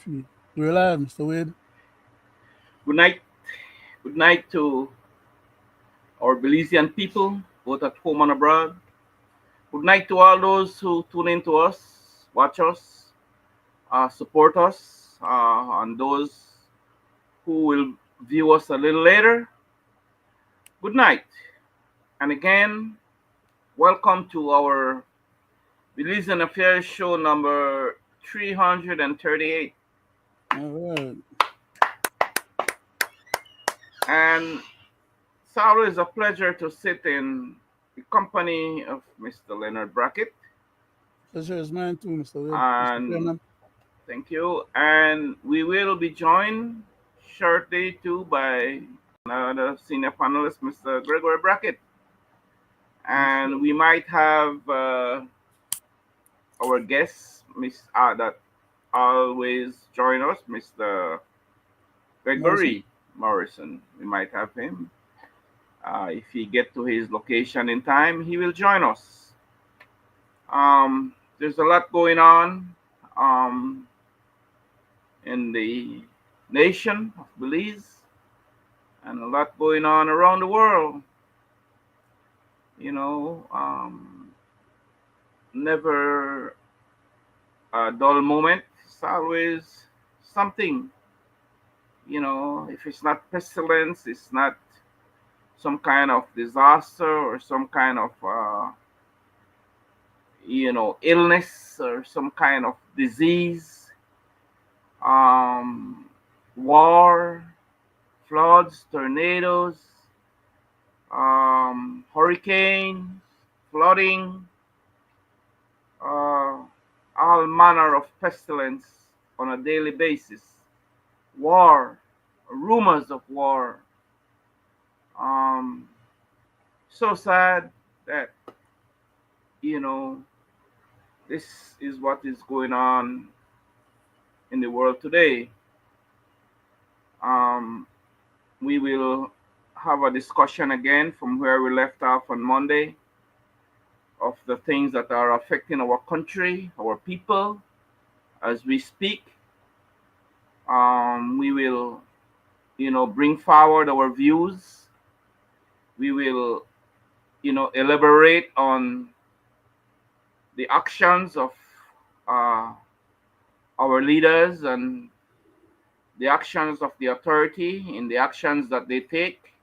3. We're live, Mr. Wade. Good night. Good night to our Belizean people, both at home and abroad. Good night to all those who tune in to us, watch us, support us, and those who will view us a little later. Good night. And again, welcome to our Belizean Affairs show number 338. All right. And it's always a pleasure to sit in the company of Mr. Leonard Brackett. Pleasure is mine too, Mr. Wade. Mr. And Chairman. thank you. And we will be joined shortly too by another senior panelist, Mr. Gregory Brackett. Yes, sir. And we might have our guest, Miss that always join us, Mr. Morrison. Gregory Morrison. We might have him. If he get to his location in time, he will join us. There's a lot going on um, in the nation of Belize and a lot going on around the world. You know, never a dull moment. It's always something. You know, if it's not pestilence, it's not some kind of disaster or some kind of, illness or some kind of disease, um, war, floods, tornadoes, hurricanes, flooding, uh, all manner of pestilence on a daily basis, war, rumors of war. Um, so sad that, you know, this is what is going on in the world today. Um, we will have a discussion again from where we left off on Monday of the things that are affecting our country, our people as we speak. We will, bring forward our views. We will, elaborate on the actions of uh, our leaders and the actions of the authority in the actions that they take,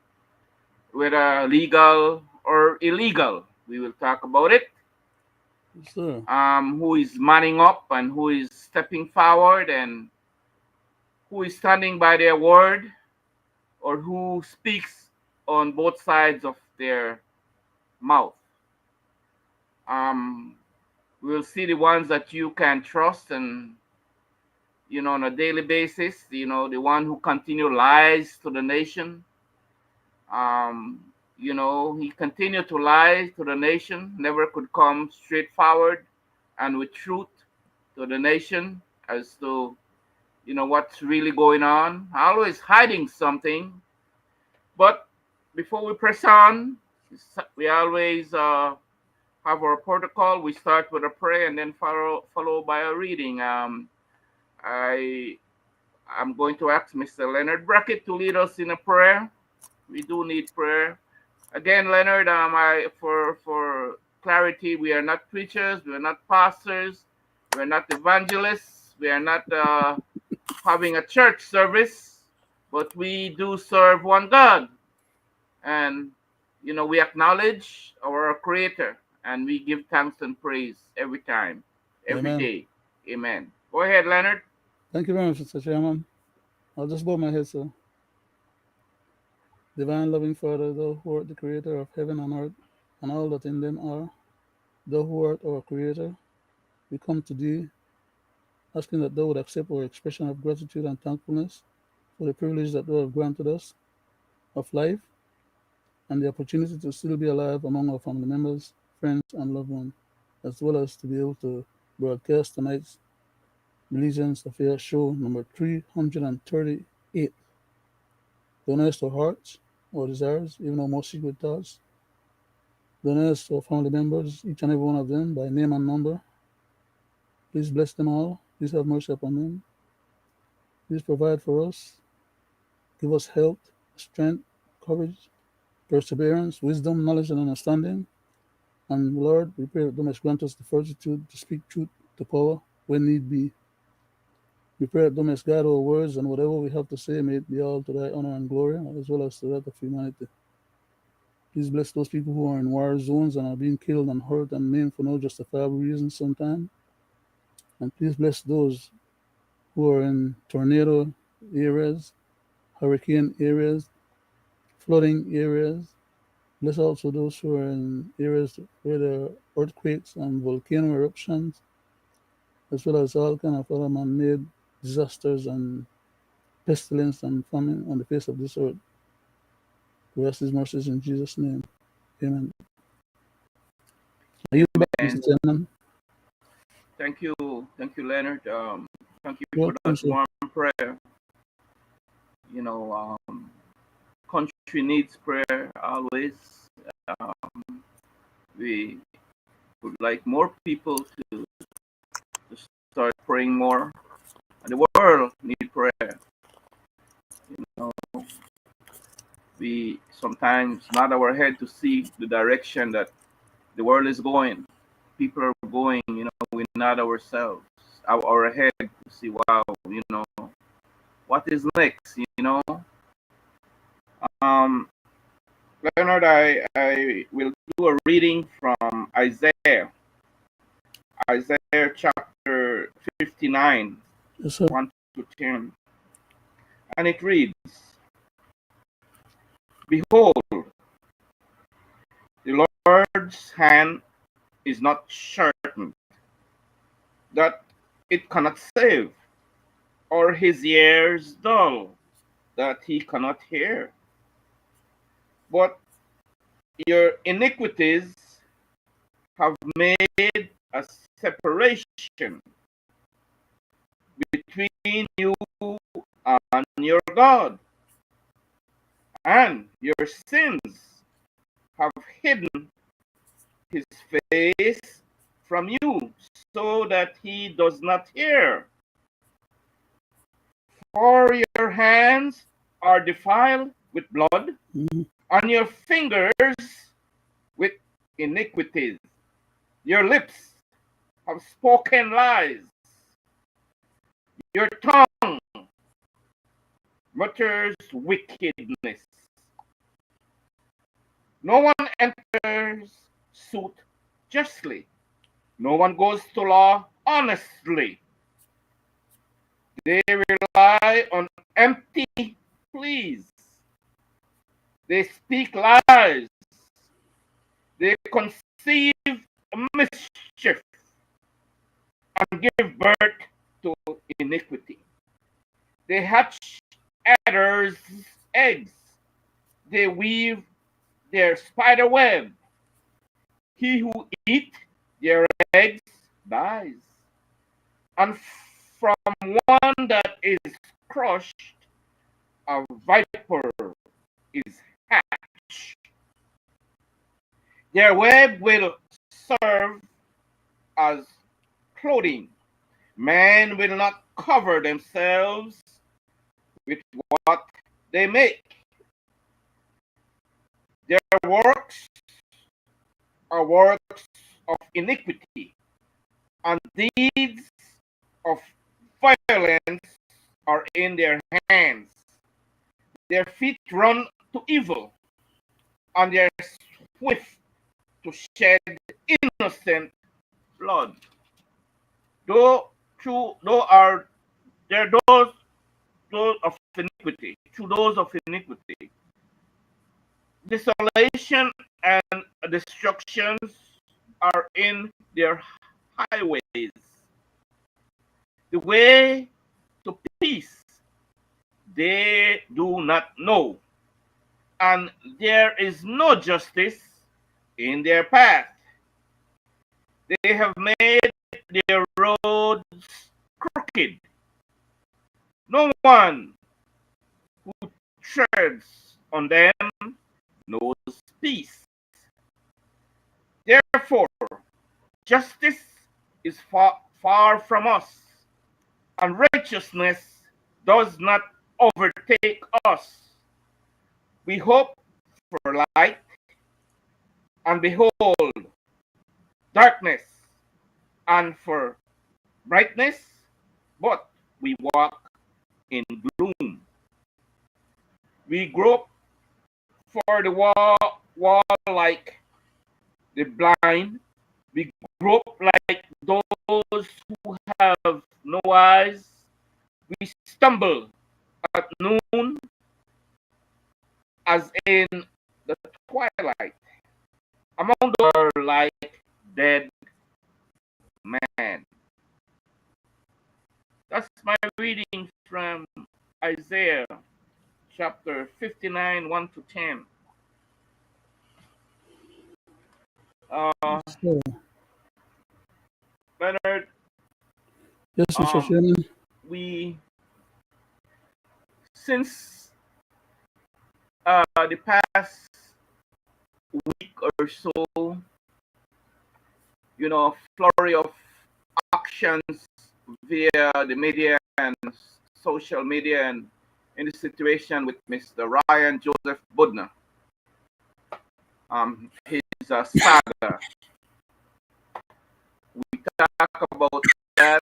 whether legal or illegal. We will talk about it. Yes, sir. Who is manning up and who is stepping forward and who is standing by their word or who speaks on both sides of their mouth. Um, we'll see the ones that you can trust and on a daily basis, the one who continue lies to the nation. He continued to lie to the nation, never could come straightforward and with truth to the nation as to what's really going on, always hiding something. But before we press on, we always have our protocol. We start with a prayer and then follow by a reading. I I'm going to ask Mr. Leonard Brackett to lead us in a prayer. We do need prayer. Again, Leonard, for clarity, we are not preachers, we are not pastors, we are not evangelists, we are not having a church service, but we do serve one God. And, we acknowledge our Creator and we give thanks and praise every time, every Amen. day. Amen. Go ahead, Leonard. Thank you very much, Mr. Chairman. I'll just bow my head, sir. Divine loving Father, thou who art the creator of heaven and earth, and all that in them are, thou who art our creator, we come to thee asking that thou would accept our expression of gratitude and thankfulness for the privilege that thou have granted us of life and the opportunity to still be alive among our family members, friends, and loved ones, as well as to be able to broadcast tonight's Belizean Affairs show number 338. Don't ask our hearts or desires, even our most secret thoughts. Don't ask our family members, each and every one of them, by name and number. Please bless them all. Please have mercy upon them. Please provide for us. Give us health, strength, courage, perseverance, wisdom, knowledge, and understanding. And Lord, we pray that thou mayest grant us the fortitude to speak truth to power when need be. We pray that thou mayest guide our words, and whatever we have to say, may it be all to thy honor and glory, as well as to that of humanity. Please bless those people who are in war zones and are being killed and hurt and maimed for no justifiable reason sometimes. And please bless those who are in tornado areas, hurricane areas, flooding areas. Bless also those who are in areas where there are earthquakes and volcano eruptions, as well as all kind of other man-made disasters and pestilence and famine on the face of this earth. We ask these mercies in Jesus' name. Amen. Are you back, Mr. Amen. Chairman? Thank you, Leonard. Thank you for Welcome, that sir. warm prayer. You know, country needs prayer always. We would like more people to start praying more, and the world need prayer. You know, we sometimes nod our head to see the direction that the world is going. People are going. We nod ourselves, our head to see, wow, what is next. Um, Leonard, I will do a reading from Isaiah chapter 59, Yes, sir. 1 to 10. And it reads, Behold, the Lord's hand is not shortened, that it cannot save, or his ears dull, that he cannot hear. But your iniquities have made a separation between you and your God, and your sins have hidden his face from you, so that he does not hear. For your hands are defiled with blood, Mhm. and your fingers with iniquities. Your lips have spoken lies. Your tongue mutters wickedness. No one enters suit justly. No one goes to law honestly. They rely on empty pleas. They speak lies. They conceive mischief and give birth to iniquity. They hatch adders' eggs. They weave their spider web. He who eats their eggs dies. And from one that is crushed, a viper is hatched. Their web will serve as clothing. Men will not cover themselves with what they make. Their works are works of iniquity, and deeds of violence are in their hands. Their feet run to evil, and they are swift to shed innocent blood. Though are there those of iniquity, to those of iniquity, desolation and destructions are in their highways. The way to peace they do not know, and there is no justice in their path. They have made their roads crooked. No one who treads on them knows peace. Therefore, justice is far from us, and righteousness does not overtake us. We hope for light, and behold, darkness, and for brightness, but we walk in gloom. We grope for the wall like the blind. We grope like those who have no eyes. We stumble at noon as in the twilight. Among those are like dead men. That's my reading from Isaiah chapter 59, 1 to 10. Uh, So, Leonard, yes, Mr. um, Chairman. we, since the past week or so, flurry of actions via the media and social media and in the situation with Mr. Ryan Joseph Budner. His saga. We talk about that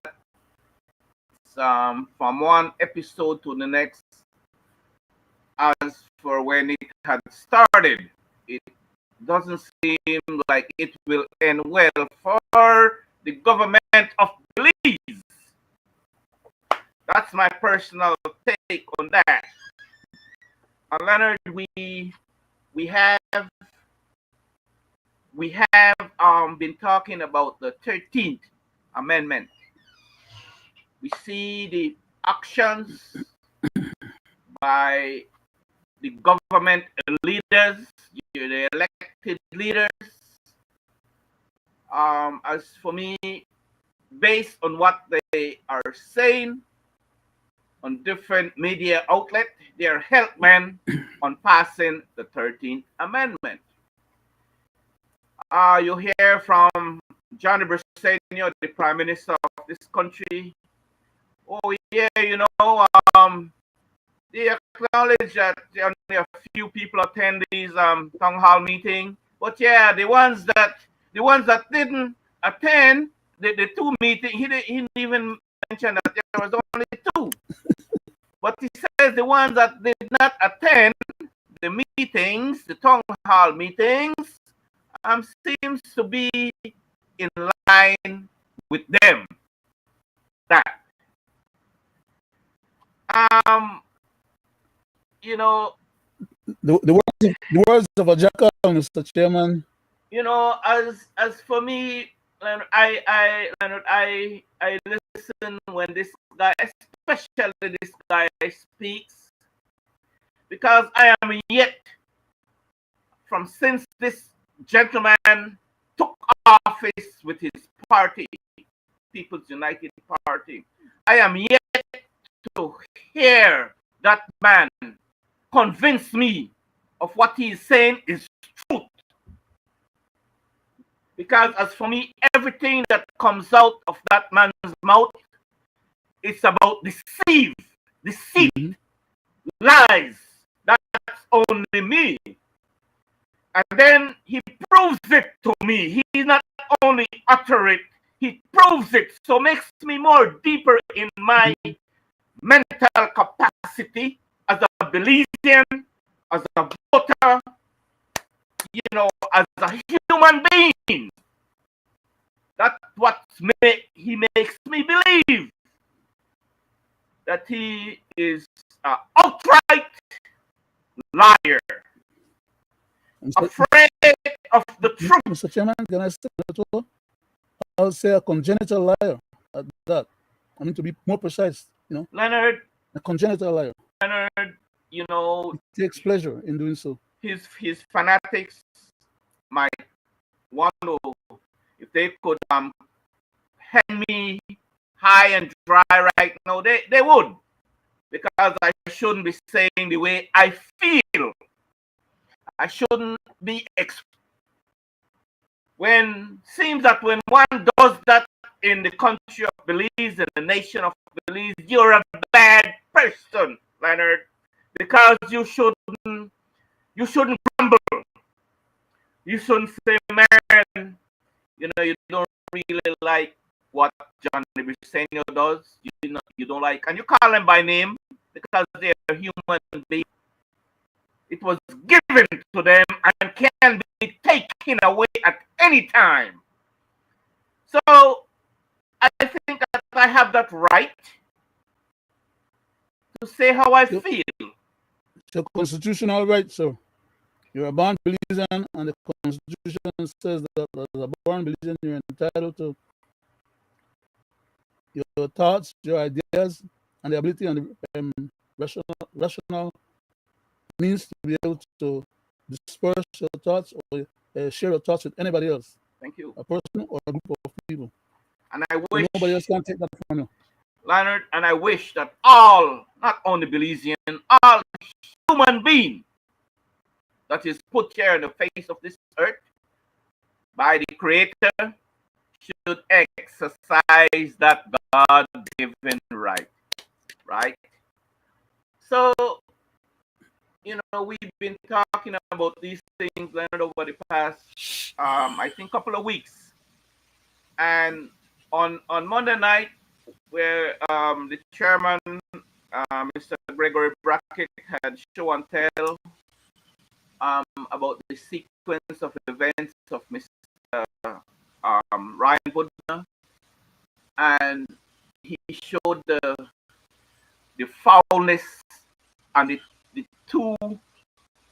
from one episode to the next. As for when it had started, it doesn't seem like it will end well for the government of Belize. That's my personal take on that. Leonard, we have been talking about the 13th Amendment. We see the actions by the government leaders, the elected leaders. As for me, based on what they are saying on different media outlets, they are hell-bent on passing the 13th Amendment. You hear from Johnny Briceño, the Prime Minister of this country. Oh yeah, they acknowledge that only a few people attend these town hall meeting. But yeah, the ones that didn't attend the two meetings, he didn't even mention that there was only two. But he says the ones that did not attend the meetings, the town hall meetings, seems to be in line with them. That you know, The words of a jackal, Mr. Chairman. as for me, Leonard, I listen when this guy, especially this guy, speaks, because I am yet from since this gentleman took office with his party, People's United Party, I am yet to hear that man convince me of what he is saying is truth. Because as for me, everything that comes out of that man's mouth is about deceit, Mhm. lies. That's only me. And then he proves it to me. He not only utter it, he proves it. So makes me more deeper in my mental capacity as a Belizean, as a voter, as a human being. That's what he makes me believe, that he is an outright liar, Mr. afraid of the truth. Mr. Chairman, can I say that too? I'll say a congenital liar at that. I mean, to be more precise, Leonard, a congenital liar. Leonard, He takes pleasure in doing so. his fanatics might want to, if they could hang me high and dry right now, they would, because I shouldn't be saying the way I feel. I shouldn't be when seems that when one does that in the country of Belize, in the nation of Belize, you're a bad question, Leonard, because you shouldn't grumble. You shouldn't say, man, you don't really like what John Briseño does. You don't like, and you call them by name because they are human beings. It was given to them and can be taken away at any time. So I think that I have that right to say how I Yep. feel. It's a constitutional right, sir. You're a born Belizean, and the Constitution says that as a born Belizean, you're entitled to your thoughts, your ideas, and the ability and the rational means to be able to disperse your thoughts or share your thoughts with anybody else, Thank you. a person or a group of people. And I So nobody else wish, can take that from you. Leonard, and I wish that all, not only Belizean, all human being that is put here on the face of this earth by the Creator should exercise that God-given right. Right? So, we've been talking about these things, Leonard, over the past, I think, couple of weeks. And on Monday night, where the chairman, Mr. Gregory Brackett, had show and tell about the sequence of events of Mr. Ryan Budner, and he showed the foulness and the two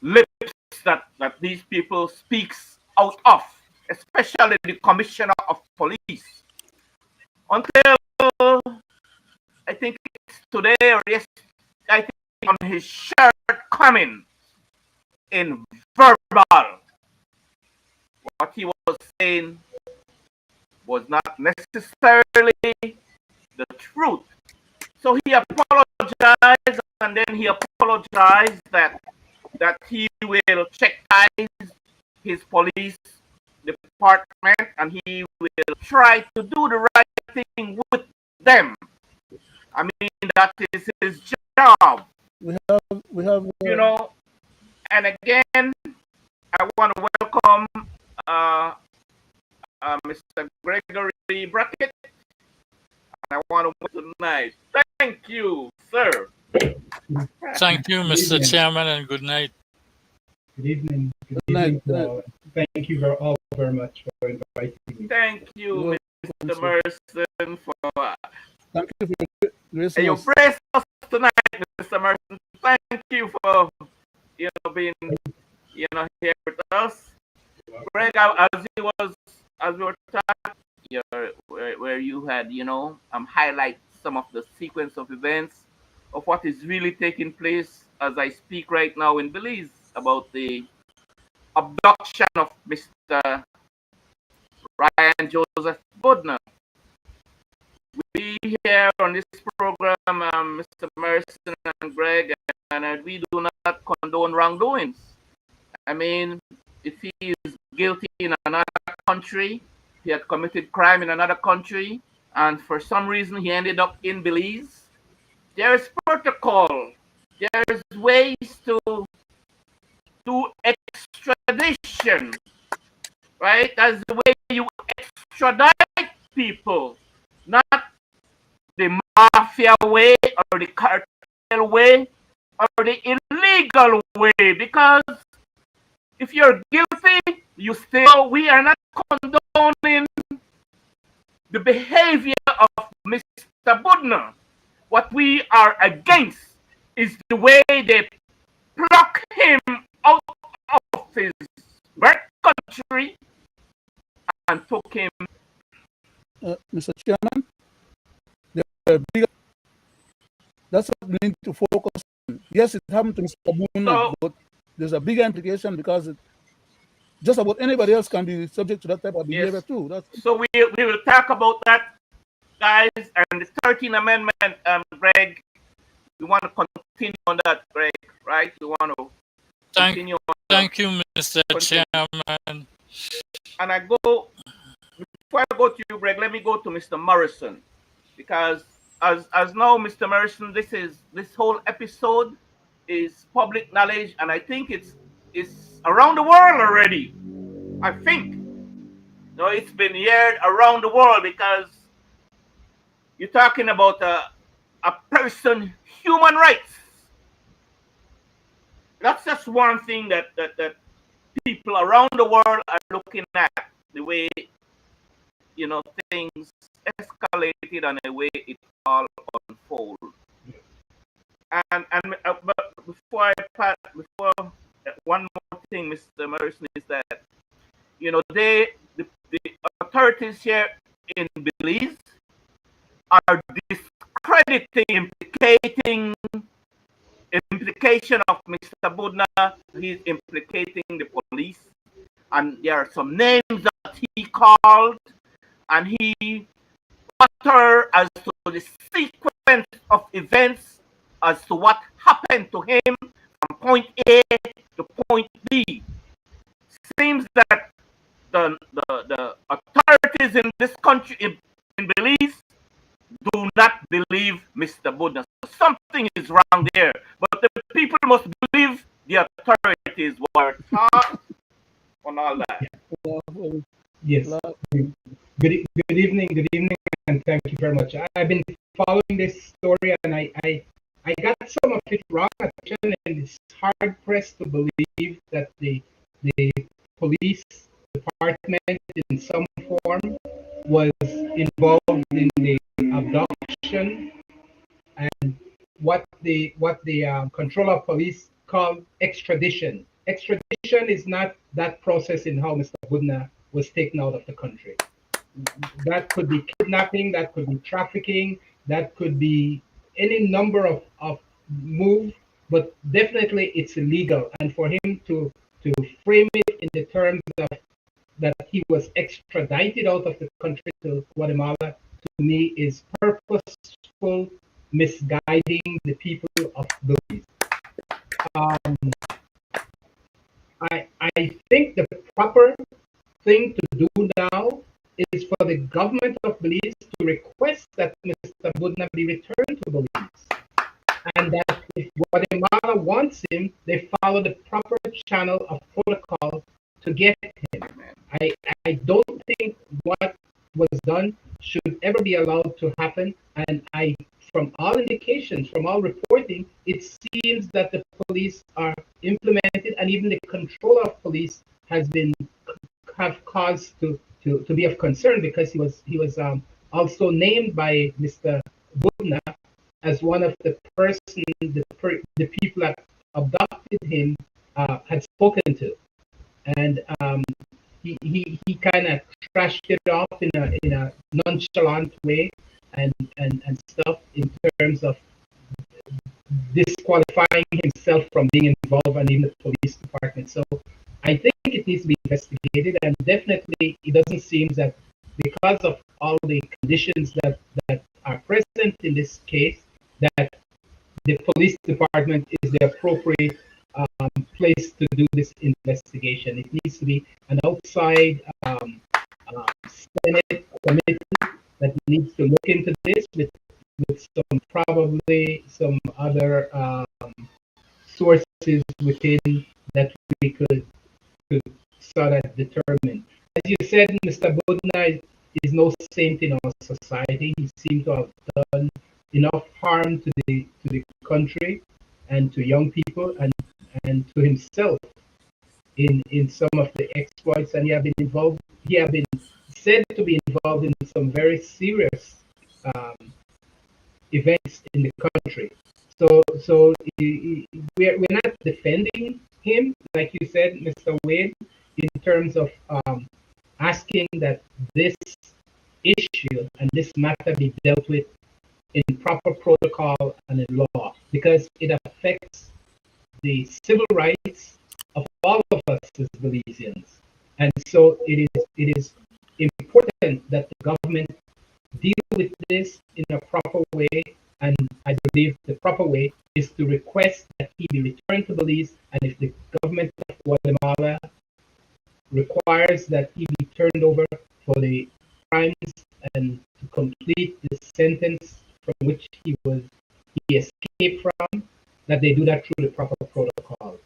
lips that these people speaks out of, especially the commissioner of police. Until I think it's today or yesterday, I think on his shirt coming in verbal, what he was saying was not necessarily the truth. So he apologized, and then he apologized that he will check his police department, and he will try to do the right thing with them. I mean, that is his job. We have, And again, I want to welcome Mr. Gregory Brackett, and I want to welcome tonight. Thank you, sir. Thank you, Mr. Chairman, and good night. Good evening. Good night. evening to all. Thank you all very much for inviting me. Thank you, Mr. Merson, for thank you for gracing your us. praise us tonight, Mr. Merson. Thank you for being here with us. Greg, as we were talking, where you had highlight some of the sequence of events of what is really taking place as I speak right now in Belize about the abduction of Mr. Ryan Joseph Budner. We here on this program, Mr. Merson and Greg, and we do not condone wrongdoings. I mean, if he is guilty in another country, he had committed crime in another country, and for some reason he ended up in Belize, there is protocol. There's ways to do extradition, right? That's the way you extradite people, not the mafia way or the cartel way or the illegal way. Because if you're guilty, we are not condoning the behavior of Mr. Budner. What we are against is the way they pluck him out of his birth country and took him. Mr. Chairman, that's what we need to focus on. Yes, it happened to Mr. Budner, but there's a bigger implication because just about anybody else can be subject to that type of behavior too. So we will talk about that, guys, and the 13th Amendment, Greg. We want to continue on that, Greg, right? We want to continue on that. Thank you, Mr. Chairman. And before I go to you, Greg, let me go to Mr. Morrison, because as now, Mr. Merson, this whole episode is public knowledge, and I think it's around the world already. I think no, it's been aired around the world because you're talking about a person, human rights. That's just one thing that people around the world are looking at, the way things escalated and the way it all unfolded. And but before one more thing, Mr. Merson, is that the authorities here in Belize are discrediting, implication of Mr. Budna. He's implicating the police, and there are some names that he called, and he uttered as to the sequence of events as to what happened to him from point A to point B. Seems that the authorities in this country, in Belize, do not believe Mr. Budna. Something is wrong there. But the people must believe the authorities were taught on all that. Yes. Good evening, and thank you very much. I've been following this story, and I got some of it wrong, actually, and it's hard pressed to believe that the police department, in some form, was involved in the abduction and what the controller of police called extradition. Extradition is not that process in how Mr. Budna was taken out of the country. That could be kidnapping, that could be trafficking, that could be any number of moves, but definitely it's illegal. And for him to frame it in the terms of that he was extradited out of the country to Guatemala, to me, is purposeful misguiding the people of Belize. I think the proper thing to do now is for the government of Belize to request that Mr. Budna be returned to Belize, and that if Guatemala wants him, they follow the proper channel of protocol to get him. I don't think what was done should ever be allowed to happen, and from all indications, from all reporting, it seems that the police are implemented, and even the controller of police have cause to be of concern, because he was also named by Mr. Budna as one of the person the people that abducted him had spoken to, and he kind of trashed it off in a nonchalant way and stuff, in terms of disqualifying himself from being involved and in the police department. So I think it needs to be investigated, and definitely it doesn't seem that, because of all the conditions that are present in this case, that the police department is the appropriate place to do this investigation. It needs to be an outside Senate committee that needs to look into this with probably some other sources within that we could sort of determine. As you said, Mr. Budna is no saint in our society. He seems to have done enough harm to the country and to young people and to himself in some of the exploits, and he have been said to be involved in some very serious events in the country. So we're not defending him, like you said, Mr. Wade, in terms of asking that this issue and this matter be dealt with in proper protocol and in law, because it affects the civil rights of all of us as Belizeans. And so it is important that the government deal with this in a proper way, and I believe the proper way is to request that he be returned to Belize, and if the government of Guatemala requires that he be turned over for the crimes and to complete the sentence from which he escaped from, that they do that through the proper protocol.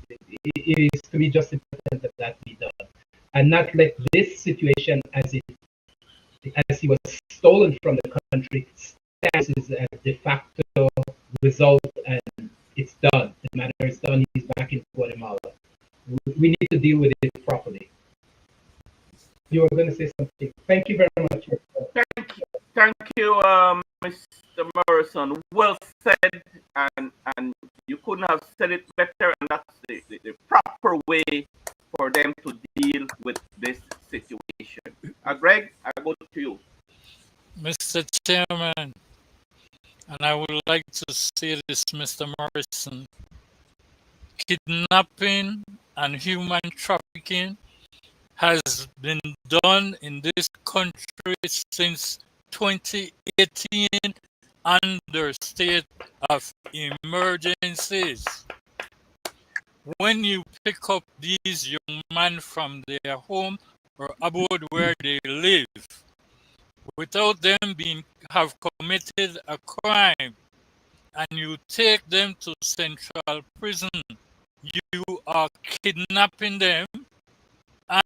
It is to me just important that that be done, and not let this situation, as he was stolen from the country, stands as a de facto result, and it's done. The matter is done. He's back in Guatemala. We need to deal with it properly. You were going to say something. Thank you very much. Thank you, Mr. Morrison. Well said, and you couldn't have said it better. And that's the proper way for them to deal with this situation. Greg, I go to you. Mr. Chairman, and I would like to say this, Mr. Morrison. Kidnapping and human trafficking has been done in this country since 2018 under state of emergencies. When you pick up these young men from their home or abode where they live, without them have committed a crime, and you take them to central prison, you are kidnapping them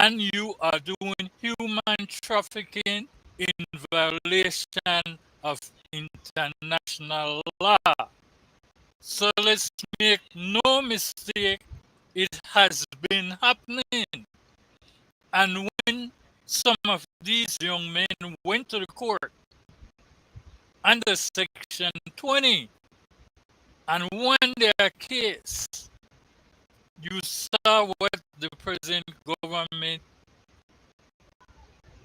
and you are doing human trafficking in violation of international law. So let's make no mistake, it has been happening. And when some of these young men went to the court under Section 20 and won their case, you saw what the present government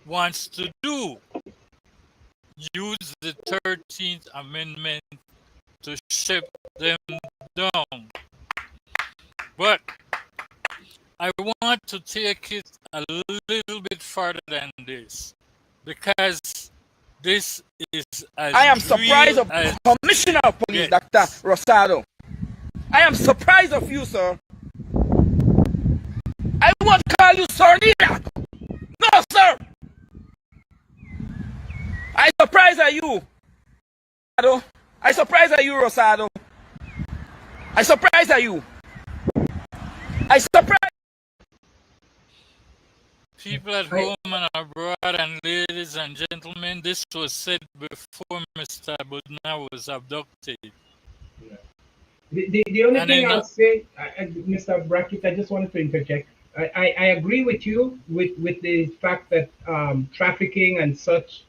wants to do. Use the 13th Amendment to shut them down. But I want to take it a little bit further than this, because this is as I am surprised of Commissioner of Police, Dr. Rosado. I am surprised of you, sir. I won't call you sir neither. No, sir. I surprised at you. I surprised at you, Rosado. I surprised at you. I surprised. People at home and abroad, and ladies and gentlemen, this was said before Mr. Budna was abducted. Yeah. The only thing I'll say, Mr. Brackett, I just wanted to interject. I agree with you with the fact that trafficking and such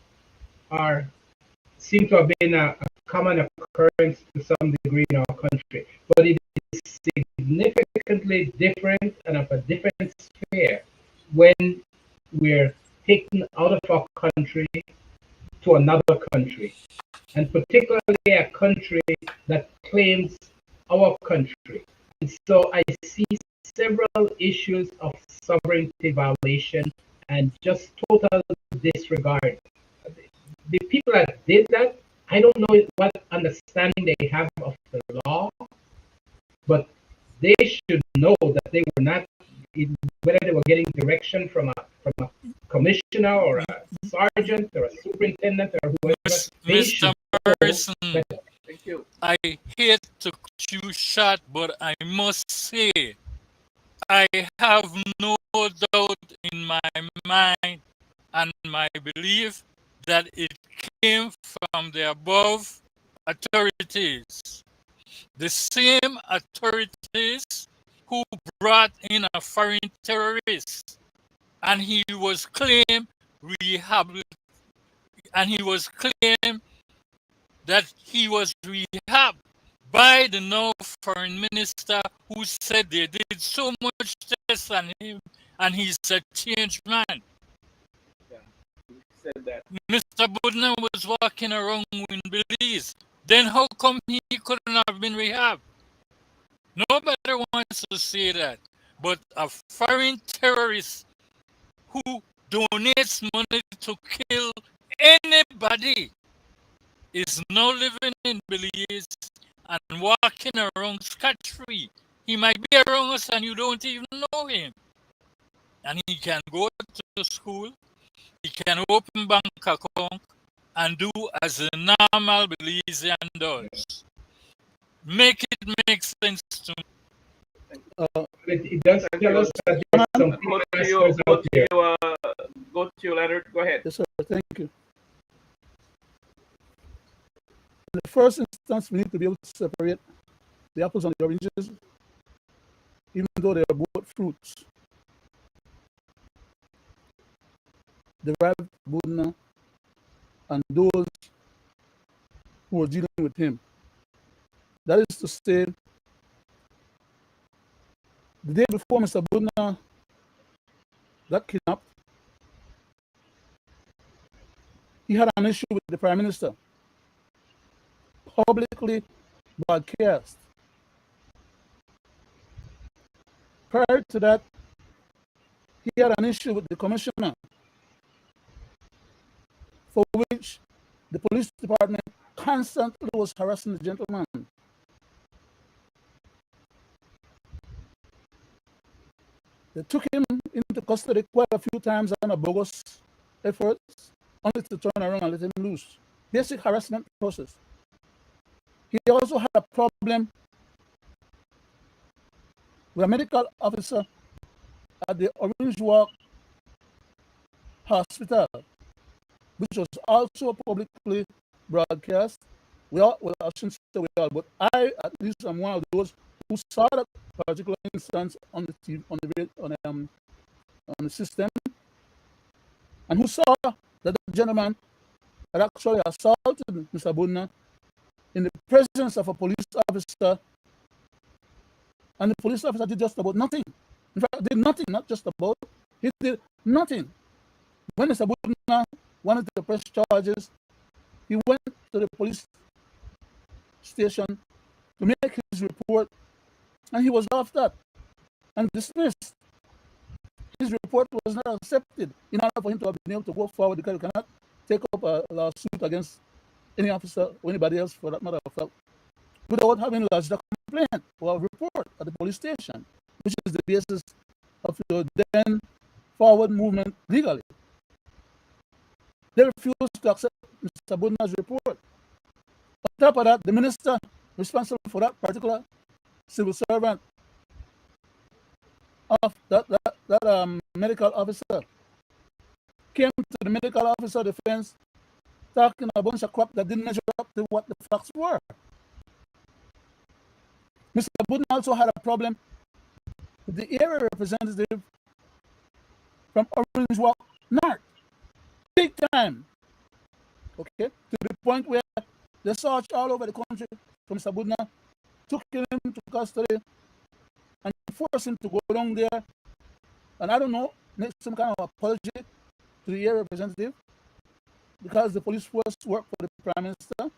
seem to have been a common occurrence to some degree in our country, but it is significantly different and of a different sphere when we're taken out of our country to another country, and particularly a country that claims our country. And so I see several issues of sovereignty violation and just total disregard. The people that did that, I don't know what understanding they have of the law, but they should know that they were not, whether they were getting direction from a commissioner or a sergeant or a superintendent or whoever. Mr. Morrison, Thank you. I hate to chew shot, but I must say, I have no doubt in my mind and my belief that it came from the above authorities. The same authorities who brought in a foreign terrorist, and he was claimed that he was rehabbed by the now foreign minister, who said they did so much tests on him and he's a changed man. Yeah, he said that. Mr. Budna was walking around in Belize. Then how come he couldn't have been rehabbed? Nobody wants to say that. But a foreign terrorist who donates money to kill anybody is now living in Belize and walking around scot-free. He might be around us and you don't even know him. And he can go to school, he can open bank account, and do as a normal Belizean does. Make it make sense to me. It does Thank tell you. us that there's some pastors out there. Go to you, Leonard. Go ahead. Yes, sir. Thank you. In the first instance, we need to be able to separate the apples and the oranges, even though they are both fruits. The Rev Budna and those who were dealing with him. That is to say, the day before Mr. Budna got kidnapped, he had an issue with the Prime Minister, publicly broadcast. Prior to that, he had an issue with the commissioner, for which the police department constantly was harassing the gentleman. They took him into custody quite a few times on a bogus efforts, only to turn around and let him loose. Basic harassment process. He also had a problem with a medical officer at the Orange Walk Hospital, which was also publicly broadcast. We all, well, I shouldn't say we all, but I at least am one of those who saw that particular instance on the TV, on the system, and who saw that the gentleman had actually assaulted Mr. Budna in the presence of a police officer, and the police officer did just about nothing. In fact, did nothing, not just about, he did nothing. When Mr. Budna wanted to press charges, he went to the police station to make his report, and he was laughed at and dismissed. His report was not accepted in order for him to have been able to go forward, because you cannot take up a lawsuit against any officer or anybody else, for that matter of fact, without having lodged a complaint or a report at the police station, which is the basis of your then forward movement legally. They refused to accept Mr. Budna's report. On top of that, the minister responsible for that particular civil servant of that medical officer came to the medical officer defense talking a bunch of crap that didn't measure up to what the facts were. Mr. Budna also had a problem with the area representative from Orange Walk North. Big time. Okay? To the point where they searched all over the country for Mr. Budna, took him to custody, and forced him to go down there, and I don't know, make some kind of apology to the area representative, because the police force work for the Prime Minister.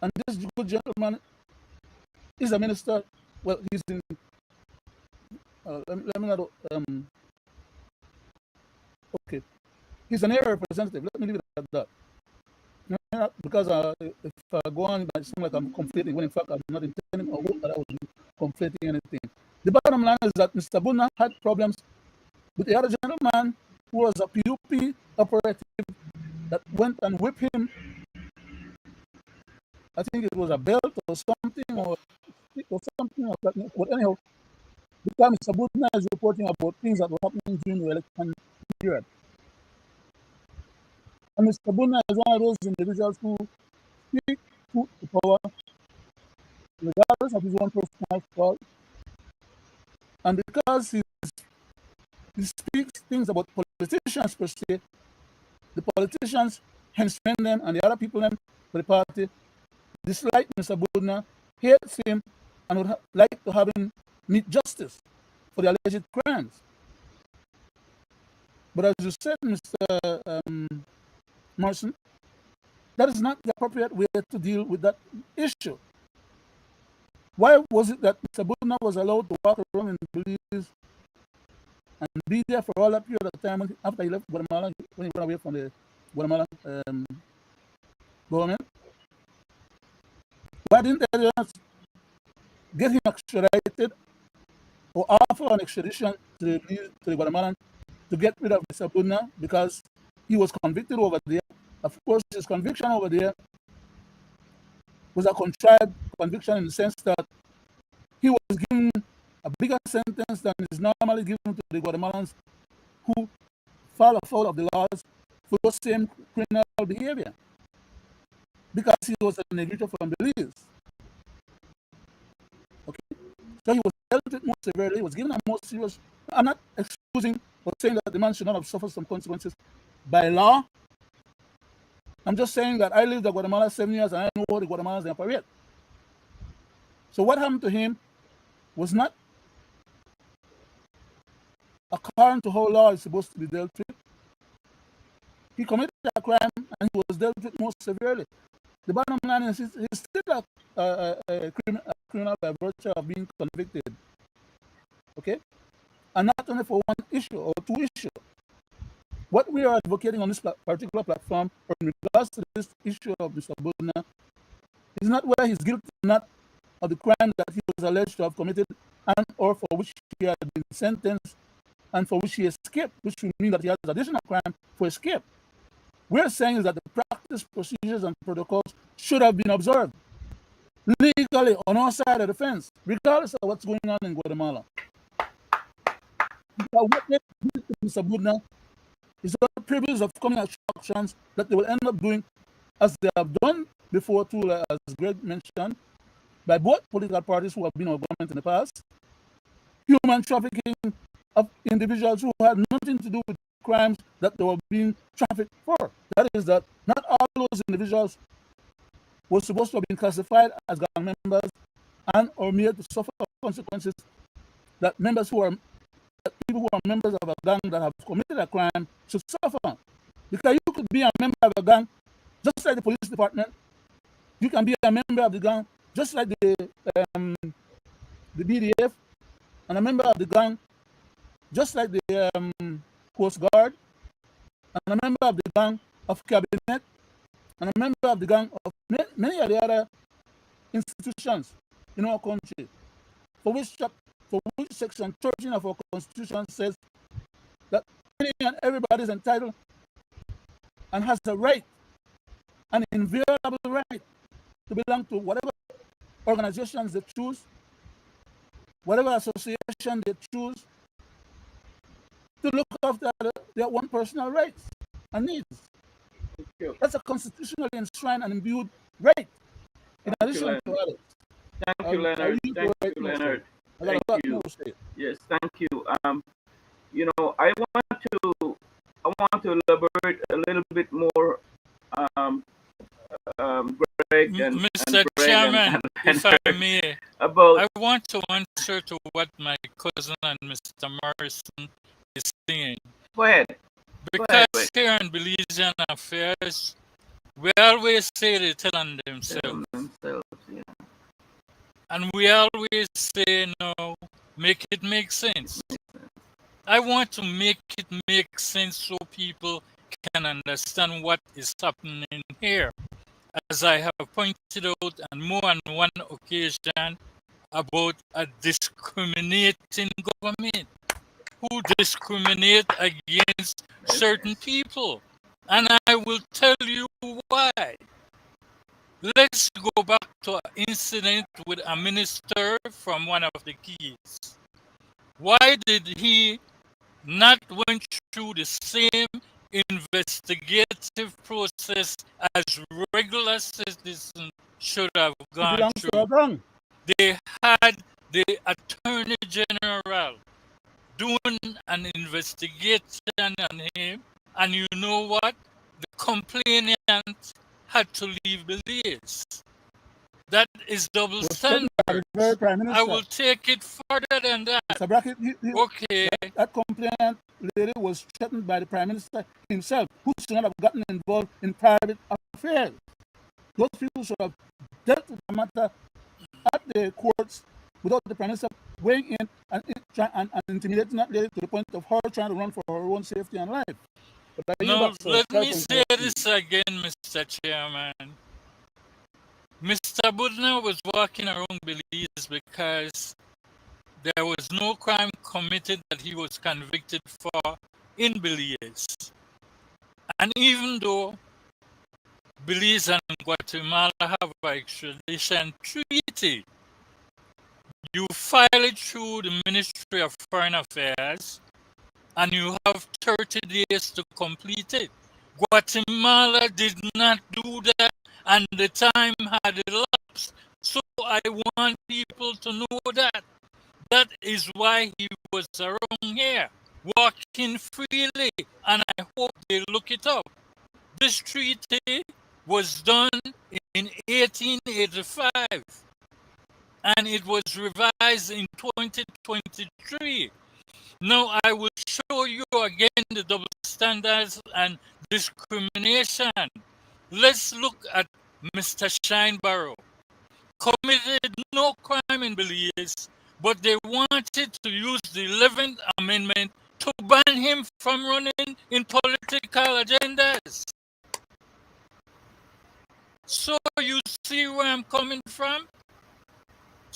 And this good gentleman is a minister. Well, he's in. Let me not. Okay, he's an area representative. Let me leave it at that. Because if I go on, it seems like I'm conflating, when in fact I'm not intending or that I was conflating anything. The bottom line is that Mr. Budna had problems with the other gentleman who was a PUP operative that went and whipped him. I think it was a belt or something, or something of that. But anyhow, because Mr. Budna is reporting about things that were happening during the election period. And Mr. Budna is one of those individuals who speak truth to power, regardless of his own personal fault. And because he speaks things about politicians per se, the politicians henchmen them and the other people them for the party dislike Mr. Budna, hates him, and would like to have him meet justice for the alleged crimes. But as you said, Mr. Morrison, that is not the appropriate way to deal with that issue. Why was it that Mr. Budna was allowed to walk around in Belize and be there for all that period of time after he left Guatemala, when he went away from the Guatemala government? Why didn't they just get him extradited or offer an extradition to the Guatemalan to get rid of Mr. Budna, because he was convicted over there. Of course, his conviction over there was a contrived conviction in the sense that he was given a bigger sentence than is normally given to the Guatemalans who fall afoul of the laws for the same criminal behavior, because he was a negrito from Belize. Okay, so he was dealt with more severely. He was given a more serious. I'm not excusing or saying that the man should not have suffered some consequences by law. I'm just saying that I lived in Guatemala 7 years and I know how the Guatemalans operate. So what happened to him was not according to how law is supposed to be dealt with. He committed a crime and he was dealt with more severely. The bottom line is he's still a criminal by virtue of being convicted. Okay? And not only for one issue or two issues. What we are advocating on this particular platform in regards to this issue of Mr. Budna is not whether he's guilty or not of the crime that he was alleged to have committed and or for which he had been sentenced and for which he escaped, which would mean that he has additional crime for escape. We're saying is that the practice, procedures, and protocols should have been observed legally on our side of the fence, regardless of what's going on in Guatemala. But what they did to Mr. Budna is the privilege of coming actions that they will end up doing, as they have done before too, as Greg mentioned, by both political parties who have been in our government in the past, human trafficking of individuals who had nothing to do with crimes that they were being trafficked for. That is that not all those individuals were supposed to have been classified as gang members and or made to suffer consequences that people who are members of a gang that have committed a crime should suffer. Because you could be a member of a gang just like the police department. You can be a member of the gang just like the BDF, and a member of the gang just like the Coast Guard, and a member of the gang of Cabinet, and a member of the gang of many of the other institutions in our country, for which Section 13 of our Constitution says that any and everybody is entitled and has the right, an inviolable right, to belong to whatever organizations they choose, whatever association they choose, to look after their own personal rights and needs. That's a constitutionally enshrined and imbued right, in addition to others. Thank you, Leonard. Thank you, Leonard. Thank you. Yes, thank you. I want to elaborate a little bit more, Greg and Mr. Greg Chairman, if I may, about. I want to answer to what my cousin and Mr. Morrison is saying. Go ahead. Because here in Belizean affairs, we always say they tell on themselves. Yeah. And we always say, no, make it make sense. I want to make it make sense so people can understand what is happening here. As I have pointed out on more than one occasion about a discriminating government who discriminate against certain people. And I will tell you why. Let's go back to an incident with a minister from one of the keys. Why did he not went through the same investigative process as regular citizens should have gone through? They had the Attorney General doing an investigation on him, and you know what? The complainant had to leave Belize. That is double standard. I will take it further than that. Mr. Brackett, okay. That complainant lady was threatened by the Prime Minister himself, who should not have gotten involved in private affairs. Those people should have dealt with the matter at the courts without the Prime Minister weighing in and intimidating that lady to the point of her trying to run for her own safety and life. No, let me say this again, Mr. Chairman. Mr. Budna was walking around Belize because there was no crime committed that he was convicted for in Belize. And even though Belize and Guatemala have an extradition treaty, you file it through the Ministry of Foreign Affairs and you have 30 days to complete it. Guatemala did not do that and the time had elapsed. So I want people to know that. That is why he was around here, walking freely, and I hope they look it up. This treaty was done in 1885 and it was revised in 2023. Now I will show you again the double standards and discrimination. Let's look at Mr. Shinebarrow. Committed no crime in Belize, but they wanted to use the 11th Amendment to ban him from running in political agendas. So you see where I'm coming from?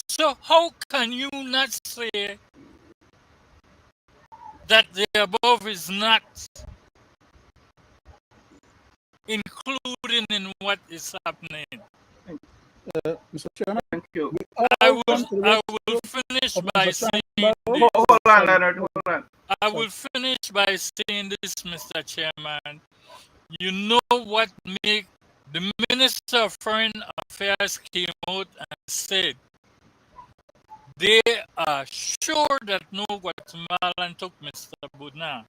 So how can you not say that the above is not included in what is happening? Mr. Chairman, Thank you. we I all come to the will rescue finish of by Mr. saying Shinebarrow. this. Hold on, Leonard. Hold on. I will finish by saying this, Mr. Chairman. You know what make the Minister of Foreign Affairs came out and said they are sure that no Guatemalan took Mr. Budna.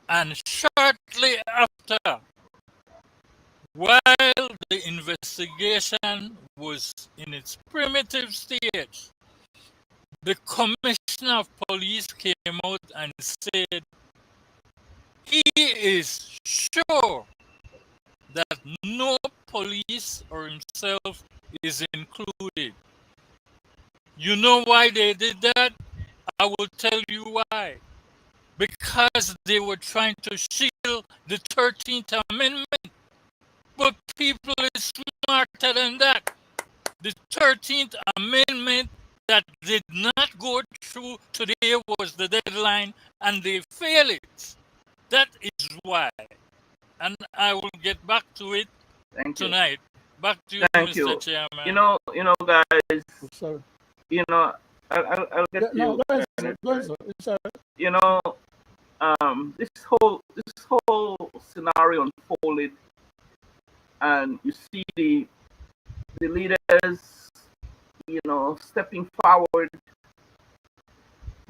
And shortly after, while the investigation was in its primitive stage, the Commissioner of Police came out and said he is sure that no police or himself is included. You know why they did that? I will tell you why. Because they were trying to shield the 13th Amendment. But people is smarter than that. The 13th Amendment that did not go through today was the deadline and they failed it. That is why. And I will get back to it Thank you. tonight. Back to you, Thank Mr. you. Chairman. You know, guys. Sorry. I'll get to No, you. go ahead, sir. Go ahead, sir. It's all right. You know, this whole scenario unfolded, and you see the leaders, stepping forward,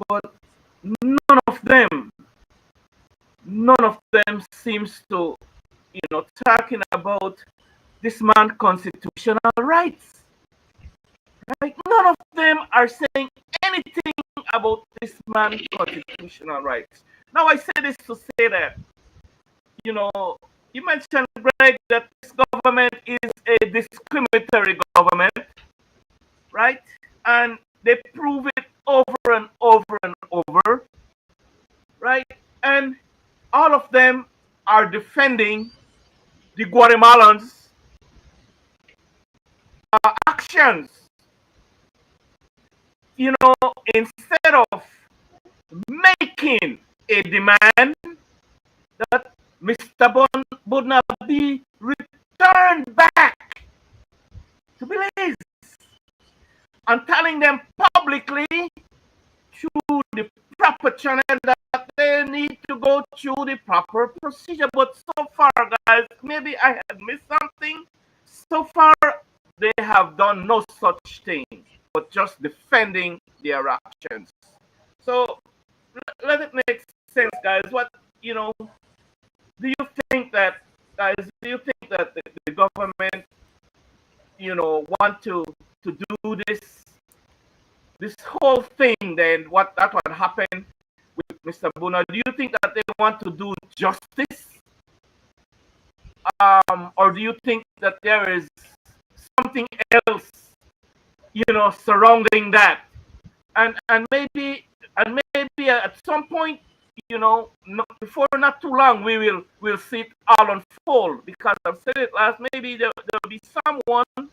but none of them seems to, talking about this man's constitutional rights. Right? None of them are saying anything about this man's constitutional rights. Now, I say this to say that, you mentioned, Greg, that this government is a discriminatory government, right? And they prove it over and over and over, right? And all of them are defending the Guatemalans' actions. Instead of making a demand that Mr. Budna be returned back to Belize and telling them publicly through the proper channel that they need to go through the proper procedure. But so far, guys, maybe I had missed something. So far, they have done no such thing, but just defending their actions. So let it make sense, guys. Do you think that, the government, want to do this whole thing? Then what happened with Mr. Buna? Do you think that they want to do justice, or do you think that there is something else, surrounding that? And maybe at some point, before not too long, we'll see it all unfold. Because I've said it last, maybe there'll be someone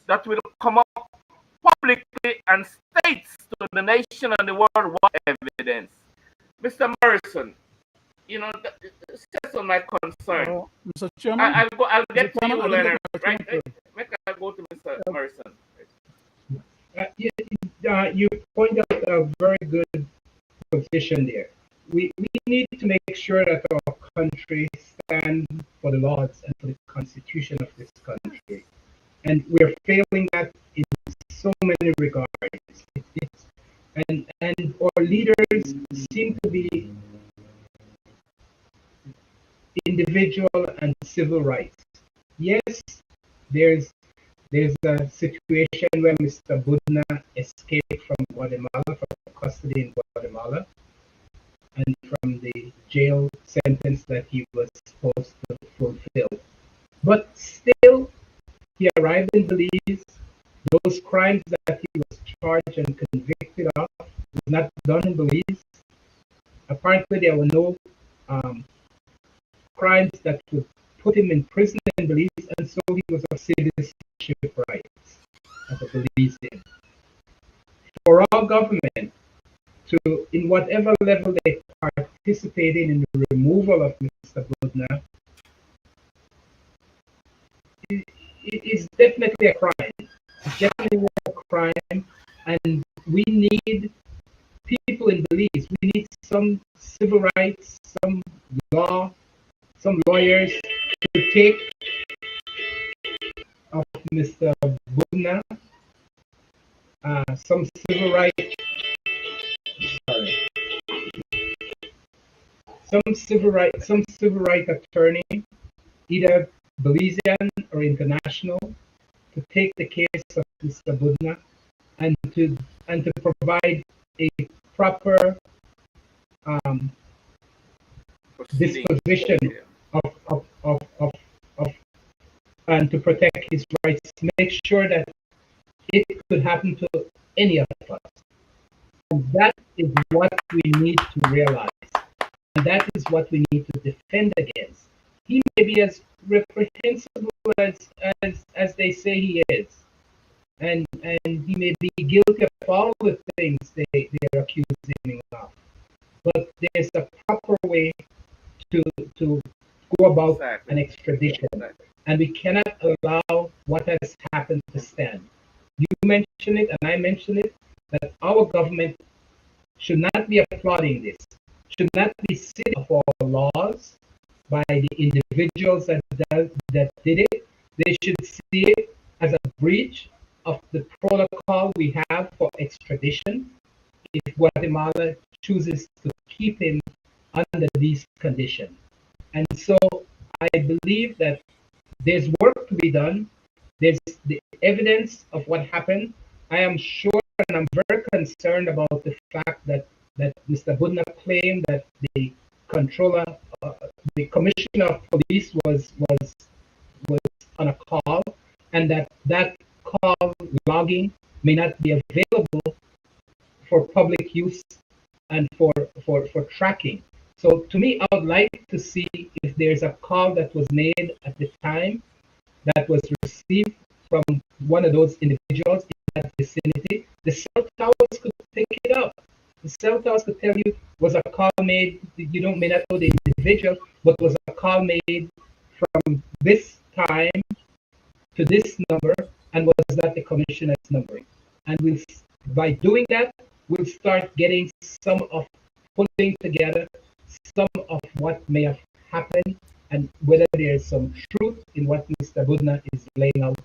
that will come up publicly and states to the nation and the world what evidence. Mr. Morrison, you know, it's just on my concern. Mr. Chairman, I'll Mr. get to Chairman, you, I didn't get Leonard. my Right? turn, sir. Make I go to Mr. Merson. You, you point out a very good position there. We need to make sure that our country stands for the laws and for the constitution of this country. And we're failing that in so many regards. And our leaders seem to be individual and civil rights. Yes, there's a situation where Mr. Budna escaped from Guatemala, from custody in Guatemala, and from the jail sentence that he was supposed to fulfill. But still, he arrived in Belize. Those crimes that he was charged and convicted of was not done in Belize. Apparently, there were no crimes that would put him in prison in Belize, and so he was of citizenship rights as a Belizean. For our government to, in whatever level they participated in the removal of Mr. Budna, it is definitely a crime. It's definitely a crime, and we need people in Belize. We need some civil rights, some law, some lawyers to take of Mr. Budna, some civil rights, sorry, some civil right attorney, either Belizean or international, to take the case of Mr. Budna and to provide a proper disposition of and to protect his rights, to make sure that it could happen to any of us. And that is what we need to realize. And that is what we need to defend against. He may be as reprehensible as they say he is. And he may be guilty of all the things they're accusing him of. But there's a proper way to go about an extradition. And we cannot allow what has happened to stand. You mentioned it, and I mentioned it, that our government should not be applauding this, should not be sitting for laws by the individuals that did it. They should see it as a breach of the protocol we have for extradition if Guatemala chooses to keep him under these conditions. And so I believe that there's work to be done. There's the evidence of what happened. I am sure, and I'm very concerned about the fact that Mr. Budna claimed that the controller, the commissioner of police was on a call, and that call logging may not be available for public use and for tracking. So to me, I would like to see if there's a call that was made at the time that was received from one of those individuals in that vicinity. The cell towers could pick it up. The cell towers could tell you, was a call made, you may not know the individual, but was a call made from this time to this number, and was that the commissioner's number? And by doing that, we'll start getting some of pulling together some of what may have happened, and whether there is some truth in what Mr. Budna is laying out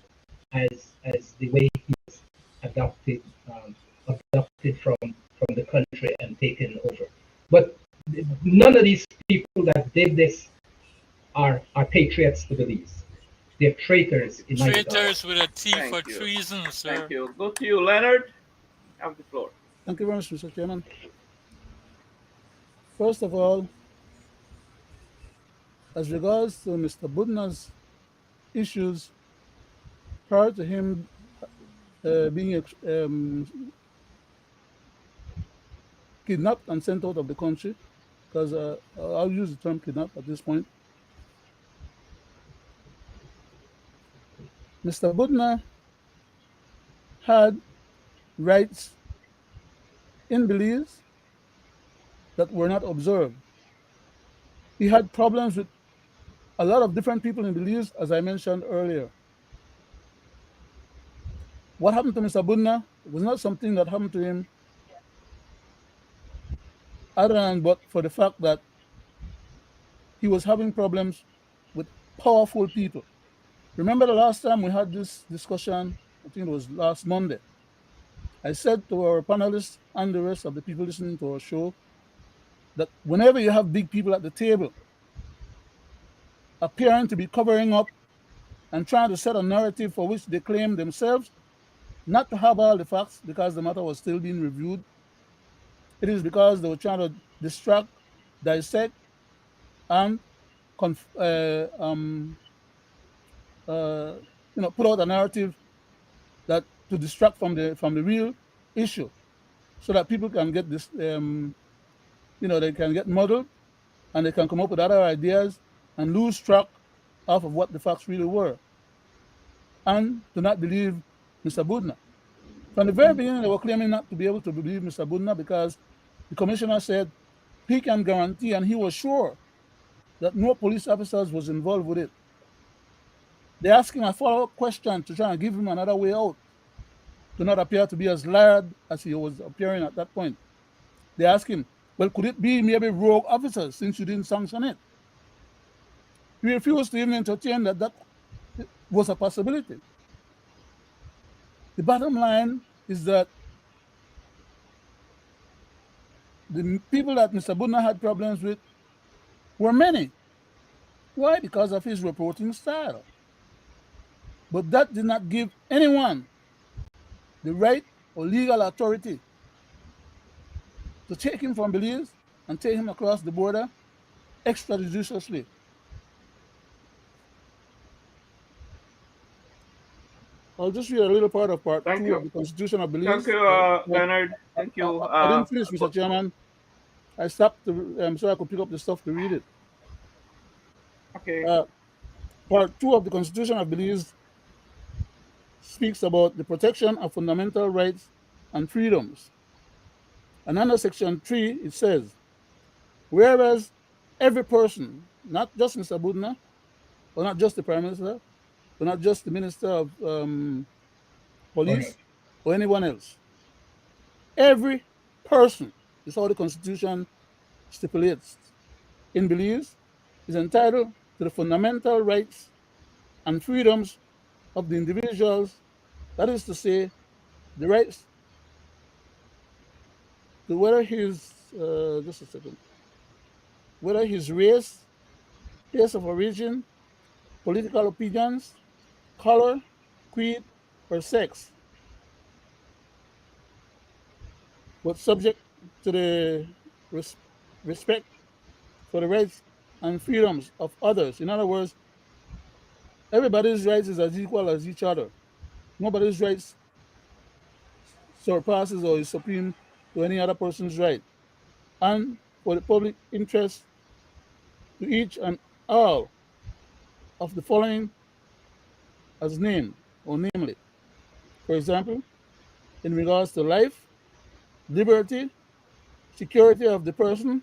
as the way he's adopted from the country and taken over. But none of these people that did this are patriots to Belize. They're traitors in my Traitors with a T Thank for you. treason, sir. Thank you. Go to you, Leonard. Have the floor. Thank you very much, Mr. Chairman. First of all, as regards to Mr. Budna's issues prior to him being kidnapped and sent out of the country, because I'll use the term kidnap at this point. Mr. Budna had rights in Belize that were not observed. He had problems with a lot of different people in Belize, as I mentioned earlier. What happened to Mr. Budna was not something that happened to him other than but for the fact that he was having problems with powerful people. Remember the last time we had this discussion, I think it was last Monday. I said to our panelists and the rest of the people listening to our show that whenever you have big people at the table appearing to be covering up and trying to set a narrative for which they claim themselves not to have all the facts because the matter was still being reviewed, it is because they were trying to distract, dissect, and conf- uh, um, uh, put out a narrative that to distract from the real issue, so that people can get this, they can get muddled and they can come up with other ideas and lose track of what the facts really were, and to not believe Mr. Budna. From the very beginning, they were claiming not to be able to believe Mr. Budna because the commissioner said he can guarantee and he was sure that no police officers was involved with it. They asked him a follow-up question to try and give him another way out, to not appear to be as layered as he was appearing at that point. They asked him, well, could it be maybe rogue officers since you didn't sanction it? He refused to even entertain that was a possibility. The bottom line is that the people that Mr. Budna had problems with were many. Why? Because of his reporting style. But that did not give anyone the right or legal authority to take him from Belize and take him across the border extrajudiciously. I'll just read a little part of part Thank two you. of the Constitution of Thank Belize. you, Leonard. Thank you. I didn't finish, Mr. Chairman. I stopped so I could pick up the stuff to read it. Okay. Uh, part two of the Constitution of Belize speaks about the protection of fundamental rights and freedoms. And under section 3, it says, whereas every person, not just Mr. Budna, or not just the Prime Minister, or not just the Minister of Police, or anyone else, every person, is how the Constitution stipulates, in Belize, is entitled to the fundamental rights and freedoms of the individuals, that is to say, the rights to whether his, just a second, whether his race, place of origin, political opinions, color, creed, or sex, but subject to the res- respect for the rights and freedoms of others. In other words, everybody's rights is as equal as each other. Nobody's rights surpasses or is supreme to any other person's right. And for the public interest to each and all of the following as named or namely. For example, in regards to life, liberty, security of the person,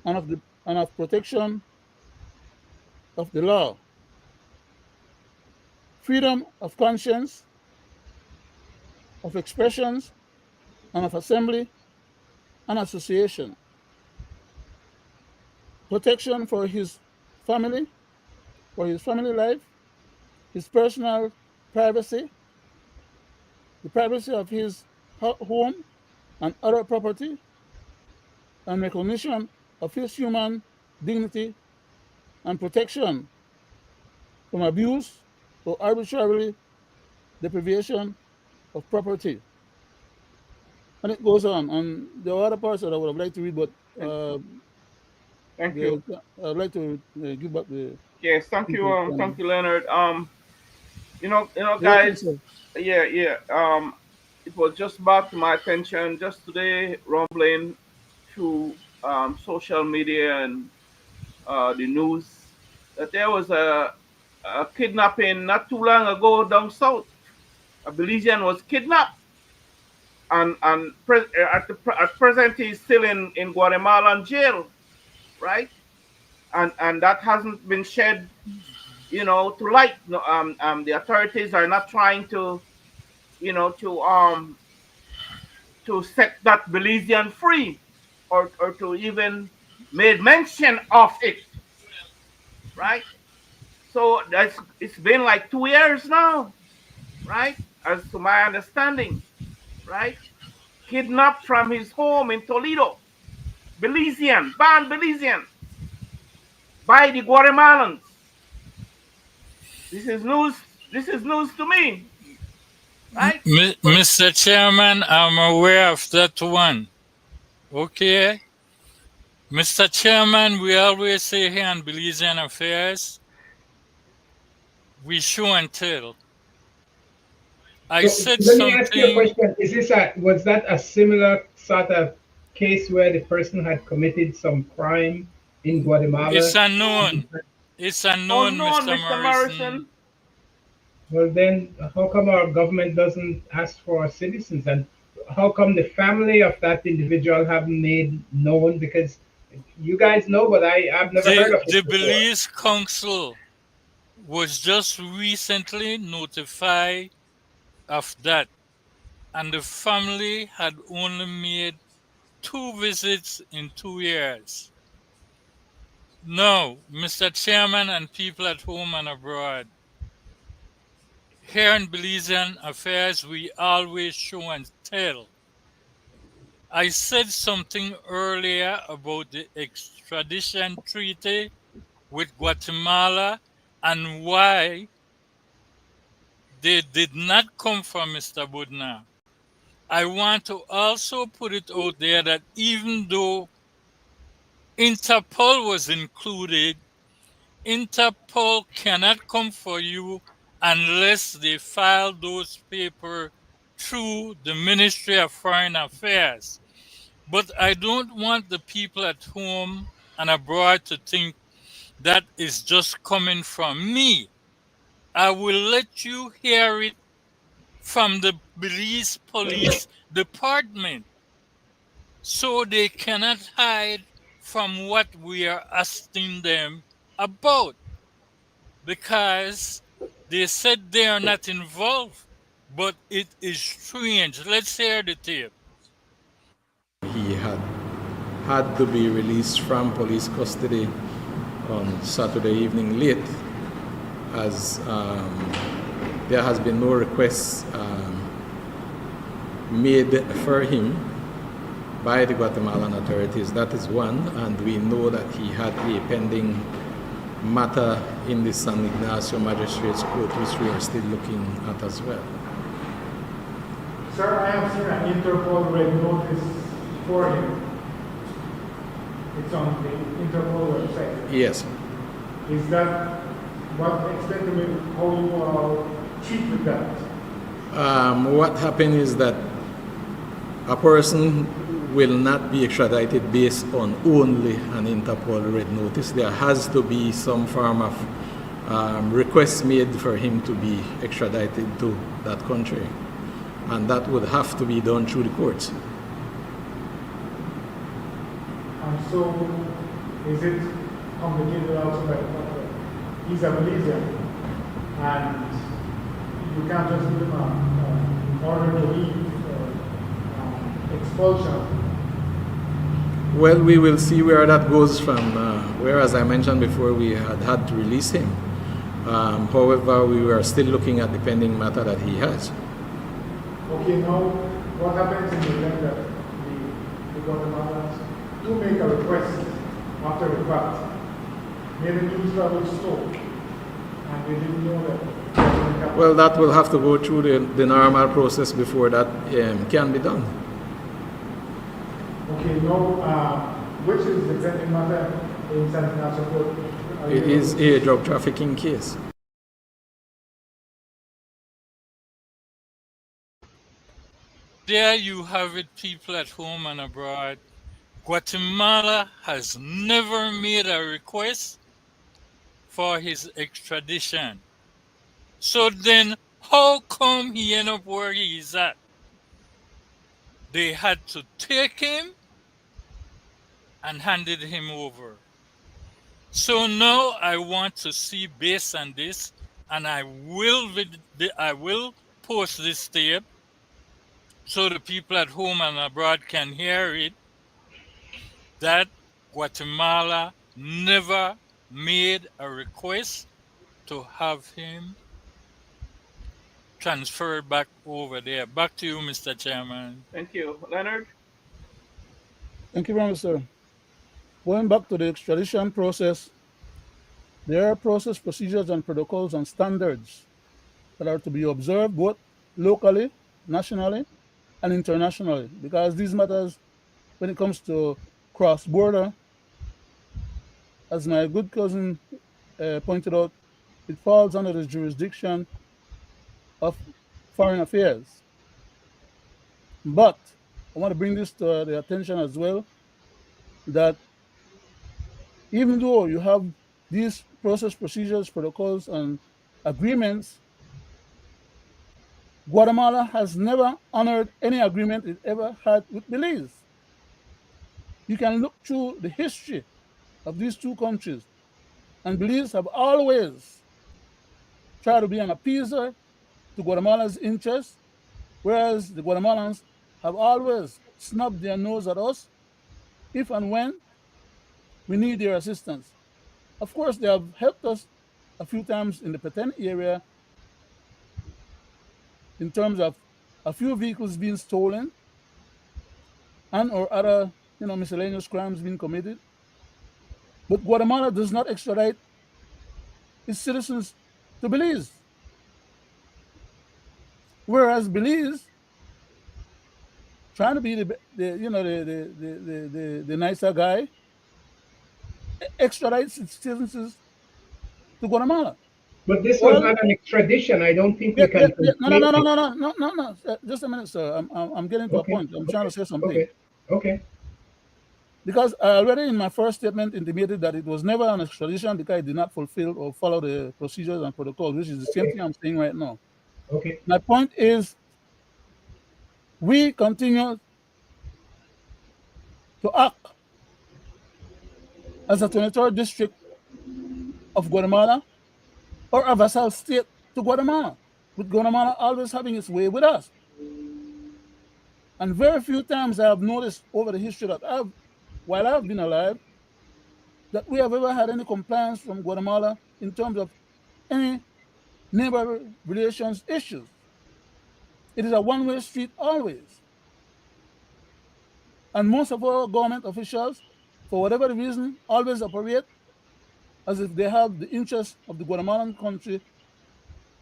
and of protection of the law, freedom of conscience, of expressions, and of assembly and association, protection family, for his family life, his personal privacy, the privacy of his home and other property, and recognition of his human dignity and protection from abuse or arbitrary deprivation of property. And it goes on. And there are other parts that I would have liked to read, but Thank, thank you. I'd like to give back the Yes. Thank you. people. Thank you, Leonard. You're welcome, Guys. sir. Yeah, yeah. It was just brought to my attention just today, rumbling through social media and the news, that there was a kidnapping not too long ago down south. A Belizean was kidnapped, and at present he's still in Guatemalan jail, right? and that hasn't been shed, to light. No, the authorities are not trying to, you know, to set that Belizean free, or to even made mention of it, right? So it's been like 2 years now, right? As to my understanding, right? Kidnapped from his home in Toledo, Belizean, born Belizean, by the Guatemalans. This is news. This is news to me, right? But Mr. Chairman, I'm aware of that one. Okay? Mr. Chairman, we always say here on Belizean Affairs, we show and tell. I So said let me ask you a something. question. Was that a similar sort of case where the person had committed some crime in It's Guatemala? unknown. It's unknown, unknown, Mr. Mr. Morrison. Morrison. Well, then how come our government doesn't ask for our citizens? And how come the family of that individual haven't made known? Because you guys know, but I've never heard of The it before. Belize Council was just recently notified of that, and the family had only made 2 visits in 2 years. No, Mr. Chairman and people at home and abroad, here in Belizean Affairs, we always show and tell. I said something earlier about the extradition treaty with Guatemala and why they did not come from Mr. Budna. I want to also put it out there that even though Interpol was included, Interpol cannot come for you unless they file those papers through the Ministry of Foreign Affairs. But I don't want the people at home and abroad to think that is just coming from me. I will let you hear it from the Belize Police Department, so they cannot hide from what we are asking them about, because they said they are not involved, but it is strange. Let's hear the tape. He had to be released from police custody on Saturday evening late, as there has been no requests made for him by the Guatemalan authorities. That is one, and we know that he had a pending matter in the San Ignacio Magistrates Court, which we are still looking at as well. Sir, I have seen an Interpol red notice for him. It's on the Interpol website. Yes. Is that what extent of it, how you all treat with that? What happened is that a person will not be extradited based on only an Interpol red notice. There has to be some form of request made for him to be extradited to that country, and that would have to be done through the courts. And so, is it complicated also that he's a Belizean and you can't just give him an order to leave, expulsion? Well, we will see where that goes from. Where, as I mentioned before, we had to release him. However, we were still looking at the pending matter that he has. Okay, now what happens in the event that the Guatemalans do make a request after the fact? Maybe news travels slow and they didn't know that. Well, that will have to go through the normal process before that can be done. Okay, now, which is the pending matter in San Ignacio Court? It is a drug trafficking case. There you have it, people at home and abroad. Guatemala has never made a request for his extradition. So then, how come he ended up where he is at? They had to take him and handed him over. So now I want to see based on this, and I will post this tape so the people at home and abroad can hear it, that Guatemala never made a request to have him transferred back over there. Back to you, Mr. Chairman. Thank you, Leonard. Thank you very much, sir. Going back to the extradition process, there are process procedures and protocols and standards that are to be observed both locally, nationally, and internationally, because these matters, when it comes to cross border, as my good cousin pointed out, it falls under the jurisdiction of foreign affairs. But I want to bring this to the attention as well, that even though you have these process procedures, protocols, and agreements, Guatemala has never honored any agreement it ever had with Belize. You can look through the history of these two countries, and Belize have always tried to be an appeaser to Guatemala's interests, whereas the Guatemalans have always snubbed their nose at us if and when we need their assistance. Of course, they have helped us a few times in the Petén area in terms of a few vehicles being stolen and or other miscellaneous crimes being committed. But Guatemala does not extradite its citizens to Belize, whereas Belize, trying to be the nicer guy, extradites its citizens to Guatemala. But this was Well, not an extradition. I don't think yeah, we yeah, can yeah. No, no, no, conflate no, it. no, no, no, no, no. Just a minute, sir. I'm getting to a Okay, point. I'm trying to say something. okay, okay. Because I already in my first statement intimated that it was never an extradition because it did not fulfill or follow the procedures and protocols, which is the same Okay, thing I'm saying right now. okay. My point is we continue to act as a 23rd district of Guatemala or a vassal state to Guatemala, with Guatemala always having its way with us. And very few times I have noticed over the history that while I've been alive, that we have ever had any compliance from Guatemala in terms of any neighbor relations issues. It is a one-way street always. And most of our government officials, for whatever reason, always operate as if they have the interest of the Guatemalan country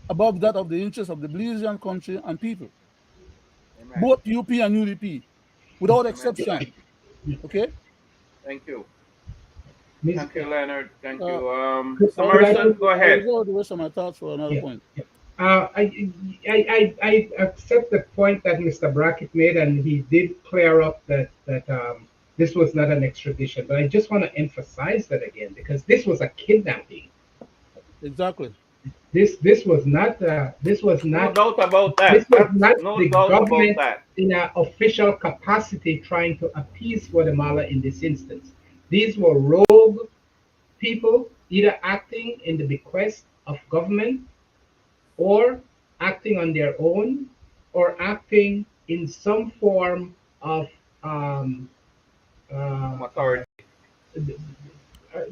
above that of the interest of the Belizean country and people, Amen. both UP and UDP, without Amen. exception. Okay? Thank you. Miss, Thank you, Leonard. Thank Uh, you. could, Mr. could I Merson, put, go I'll ahead. reserve the rest of my thoughts for another yeah, point. yeah. I accept the point that Mr. Brackett made, and he did clear up that this was not an extradition. But I just want to emphasize that again because this was a kidnapping. Exactly. This was not No doubt about this that. was That's not no the doubt about government that. in an official capacity trying to appease Guatemala in this instance. These were rogue people either acting in the bequest of government or acting on their own or acting in some form of um, Authority.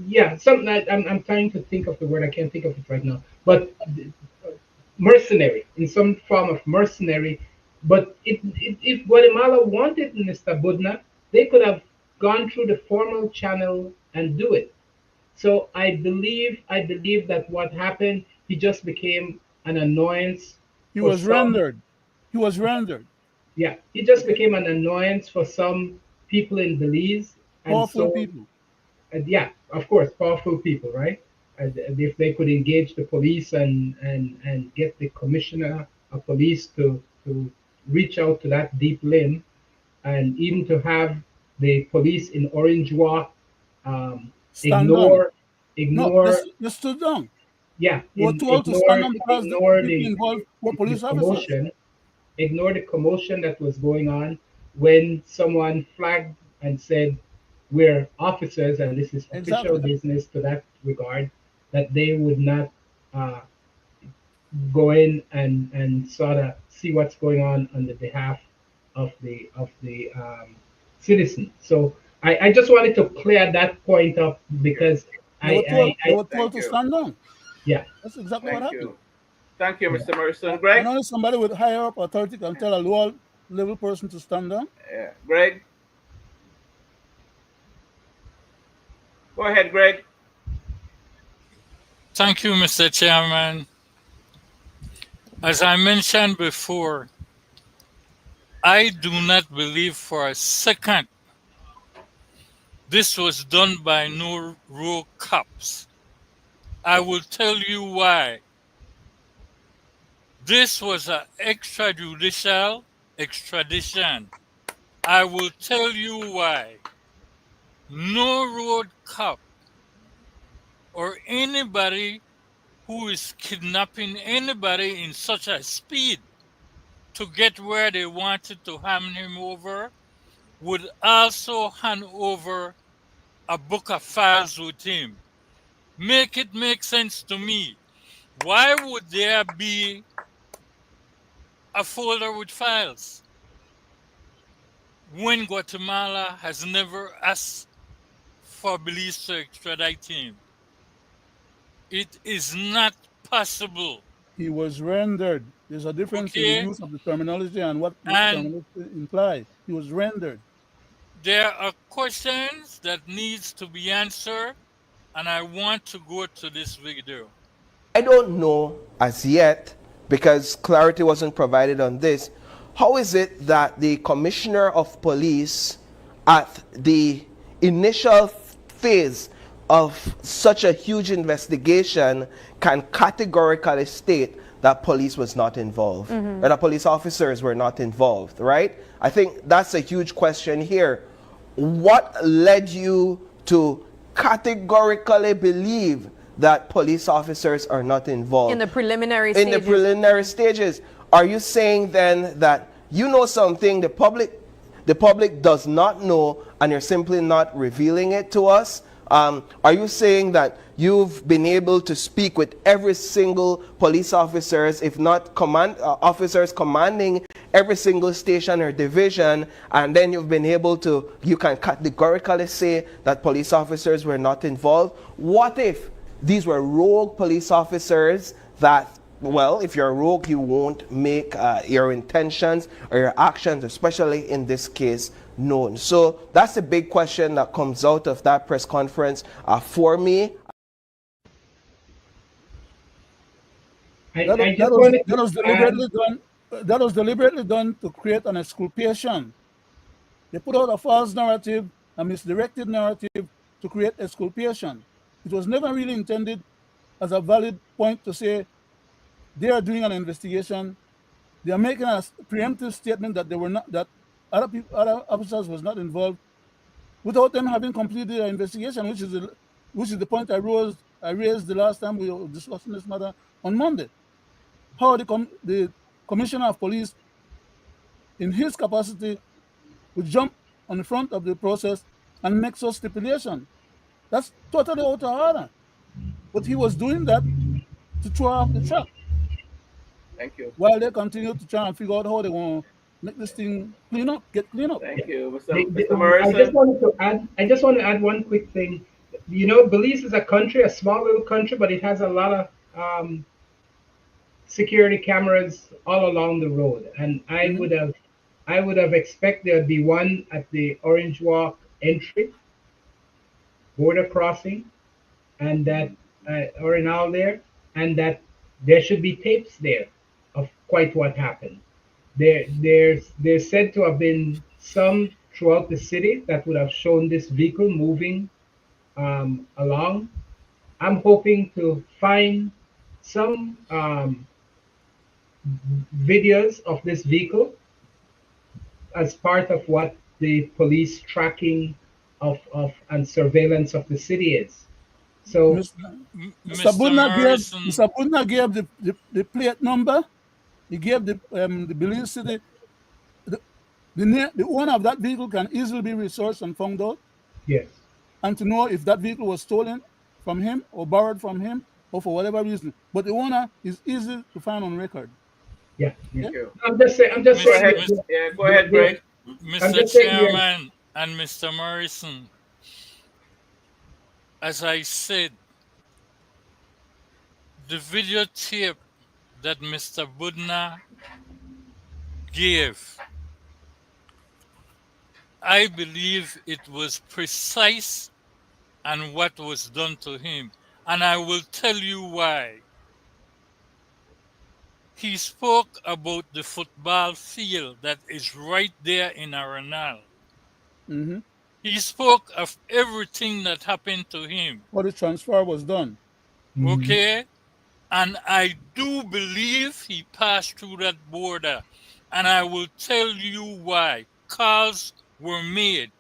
yeah, something I'm trying to think of the word. I can't think of it right now. But mercenary, in some form of mercenary. But if Guatemala wanted Mr. Budna, they could have gone through the formal channel and do it. So I believe that what happened, he just became an annoyance He for was some. rendered. He was rendered. Yeah, he just Okay? became an annoyance for some people in Belize, and Powerful so people. yeah, of course, powerful people, right? And if they could engage the police and get the commissioner of police to reach out to that deep limb, and even to have the police in Orange Walk Stand down. ignore No, ignore they stood down. yeah They were told to stand ignore down because the ignore people involved were the police officers. commotion, ignore the commotion that was going on when someone flagged and said where officers, and this is official Exactly. business to that regard, that they would not uh, go in and sort of see what's going on the behalf of the citizen. So I just wanted to clear that point up because They were told they I were told Thank to you. stand down. yeah, That's exactly what Thank happened. you. Thank you, yeah. Mr. Morrison. And Greg? only somebody with higher up authority can tell a lower level person to stand down. Yeah. Greg? Go ahead, Greg. Thank you, Mr. Chairman. As I mentioned before, I do not believe for a second this was done by no rogue cops. I will tell you why. This was an extrajudicial extradition. I will tell you why. No road cop or anybody who is kidnapping anybody in such a speed to get where they wanted to hand him over would also hand over a book of files with him. Make it make sense to me. Why would there be a folder with files when Guatemala has never asked for Belize to extradite him? It is not possible. He was rendered. There's a difference in the Okay? use of the terminology and what the And terminology implies. He was rendered. there are questions that needs to be answered, and I want to go to this video. I don't know as yet, because clarity wasn't provided on this, how is it that the commissioner of police at the initial phase of such a huge investigation can categorically state that police was not involved, or that police officers were not involved, right? I think that's a huge question here. What led you to categorically believe that police officers are not involved? In the preliminary In stages. the preliminary stages. Are you saying then that you know something the public does not know and you're simply not revealing it to us? Are you saying that you've been able to speak with every single police officers, if not officers commanding every single station or division, and then you can categorically say that police officers were not involved? What if these were rogue police officers that, well, if you're a rogue, you won't make your intentions or your actions, especially in this case, known? So that's a big question that comes out of that press conference for me. I just wanted That was to add, deliberately done. That was deliberately done to create an exculpation. They put out a false narrative, a misdirected narrative to create exculpation. It was never really intended as a valid point to say they are doing an investigation. They are making a preemptive statement that they were not, that other officers was not involved, without them having completed their investigation, which is the point I raised the last time we were discussing this matter on Monday. How the commissioner of police, in his capacity, would jump on the front of the process and make such stipulation. That's totally out of order. But he was doing that to throw off the track Thank you. while they continue to try and figure out how they want to make this thing get clean up. Thank you, Mr. I just Morrison. wanted to add. I just want to add one quick thing. You know, Belize is a country, a small little country, but it has a lot of security cameras all along the road, and I would have expected there'd be one at the Orange Walk entry, border crossing, and that Orinal there, and that there should be tapes there of quite what happened. There's said to have been some throughout the city that would have shown this vehicle moving along. I'm hoping to find some videos of this vehicle as part of what the police tracking of and surveillance of the city is. So Mr. Mr. Morrison, Budna gave the plate number. He gave the Belize City. The owner of that vehicle can easily be researched and found out. Yes. and to know if that vehicle was stolen from him or borrowed from him or for whatever reason. But the owner is easy to find on record. Yeah. Yeah. Thank you. I'm just saying. I'm just Go Miss, saying. ahead. Miss, Yeah, go ahead, Greg. I'm Mr. just saying. There. Chairman and Mr. Morrison, as I said, the videotape that Mr. Budna gave, I believe it was precise and what was done to him. And I will tell you why. He spoke about the football field that is right there in Arenal. Mm-hmm. He spoke of everything that happened to him. How the transfer was done. Mhm. Okay? And I do believe he passed through that border. And I will tell you why. Calls were made.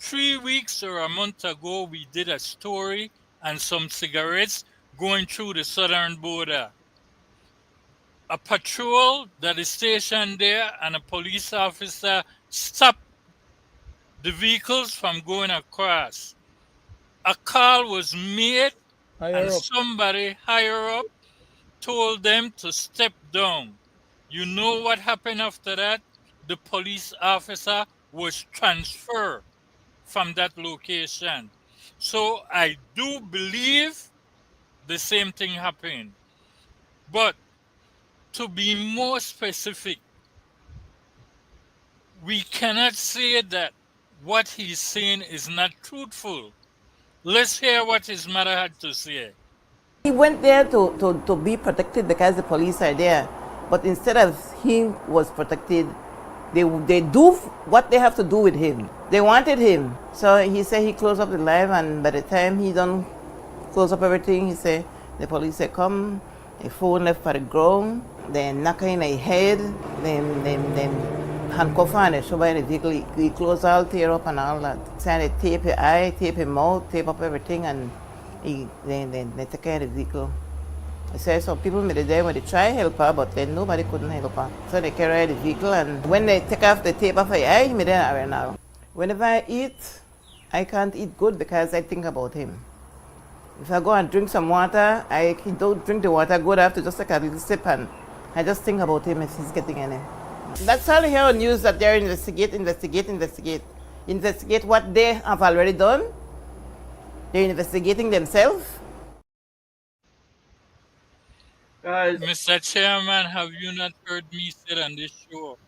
3 weeks or a month ago, we did a story and some cigarettes going through the southern border. A patrol that is stationed there and a police officer stopped the vehicles from going across. A call was made and Higher up. somebody higher up told them to step down. You know what happened after that? The police officer was transferred from that location. So I do believe the same thing happened. But to be more specific, we cannot say that what he's saying is not truthful. Let's hear what his mother had to say. He went there to be protected because the police are there. But instead of him was protected, they do what they have to do with him. They wanted him. So he said he closed up the live, and by the time he done close up everything, he said, the police said, come, the phone left for the ground, then knock in the head, then handcuff her and they show by the vehicle. He closed all, tear up and all that. So they tape his eye, tape his mouth, tape up everything, and they take care of the vehicle. I said some people made it there when they try to help her, but then nobody couldn't help her. So they carry her the vehicle, and when they take off the tape off her eye, he made it right now. Whenever I eat, I can't eat good because I think about him. If I go and drink some water, I don't drink the water good. I have to just take a little sip, and I just think about him if he's getting any. That's all I hear on news, that they're investigate what they have already done. They're investigating themselves. Guys, Mr. Chairman, have you not heard me say on this show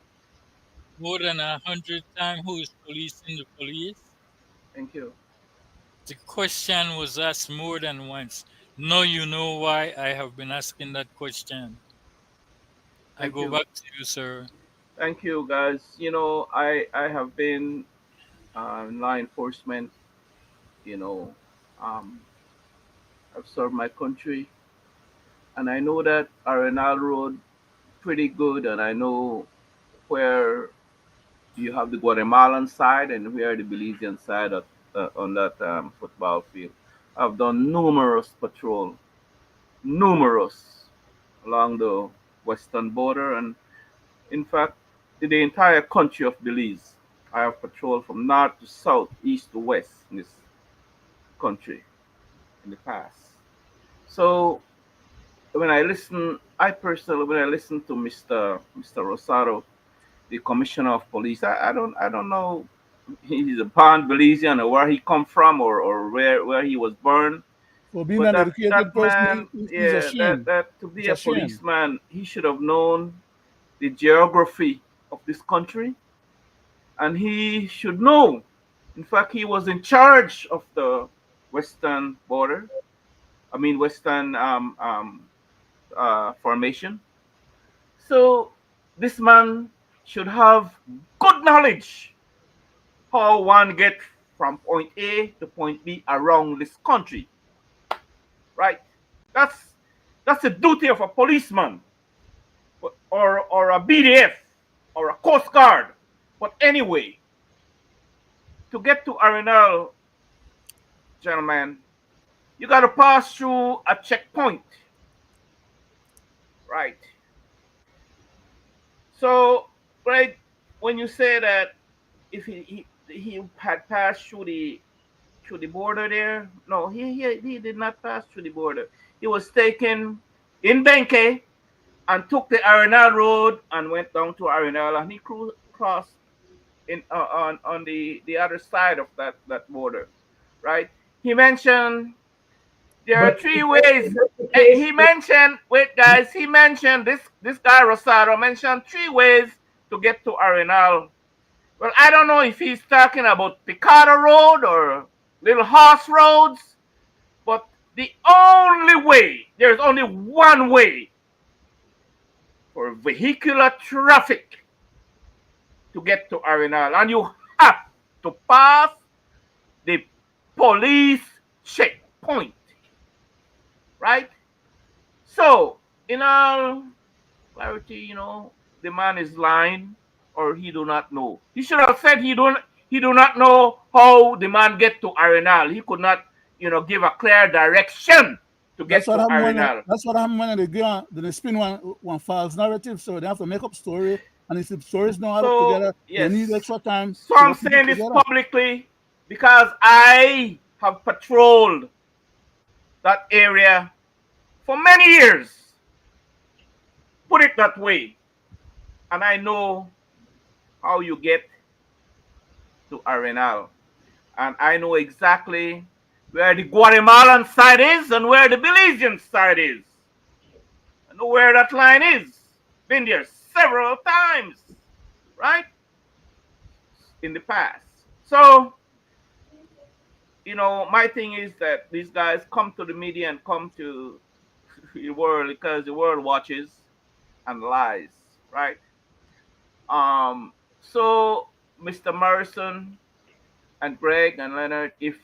more than 100 times who is policing the police? thank you. The question was asked more than once. Now you know why I have been asking that question. I Thank go you. back to you, sir. Thank you, guys. You know, I have been in law enforcement. You know, um, I've served my country, and I know that Arenal Road pretty good, and I know where you have the Guatemalan side and where the Belizean side on that football field. I've done numerous patrol, numerous along the western border, and in fact, the entire country of Belize. I have patrolled from north to south, east to west in this country in the past. So I personally, when I listen to Mr. Rosado, the commissioner of police, I don't know he's a born Belizean or where he come from or where he was born. For being But an that educated person man, is a yeah, shame. that to It's be a a shame. policeman, he should have known the geography of this country, and he should know. In fact, he was in charge of the western border. I mean, western formation. So this man should have good knowledge how one get from point A to point B around this country, right? That's that's the duty of a policeman or a BDF or a Coast Guard. But anyway, to get to Arenal, gentlemen, you got to pass through a checkpoint, right? So, Greg, when you say that if he had passed through through the border there. No, he did not pass through the border. He was taken in Benke and took the Arenal Road and went down to Arenal, and he crossed in on the other side of that border, right? He mentioned there are But three if ways. that's the case, He mentioned, wait guys, he mentioned this guy Rosado mentioned three ways to get to Arenal. Well, I don't know if he's talking about Picado Road or Little Horse Roads, but the only way, there's only one way for vehicular traffic to get to Arenal, and you have to pass the police checkpoint, right? So, in all clarity, the man is lying or he do not know. He should have said he do not know how the man get to Arenal. He could not, give a clear direction to That's get what to happened when Arenal. they spin one false narrative, so they have to make up story. And if the stories don't add up So together, they yes. need extra time So to I'm put it saying this together. publicly because I have patrolled that area for many years. Put it that way. And I know how you get to Arenal. And I know exactly where the Guatemalan side is and where the Belizean side is. I know where that line is. Been there several times, right? In the past. So, my thing is that these guys come to the media and come to the world because the world watches and lies, right? So Mr. Morrison and Greg and Leonard, if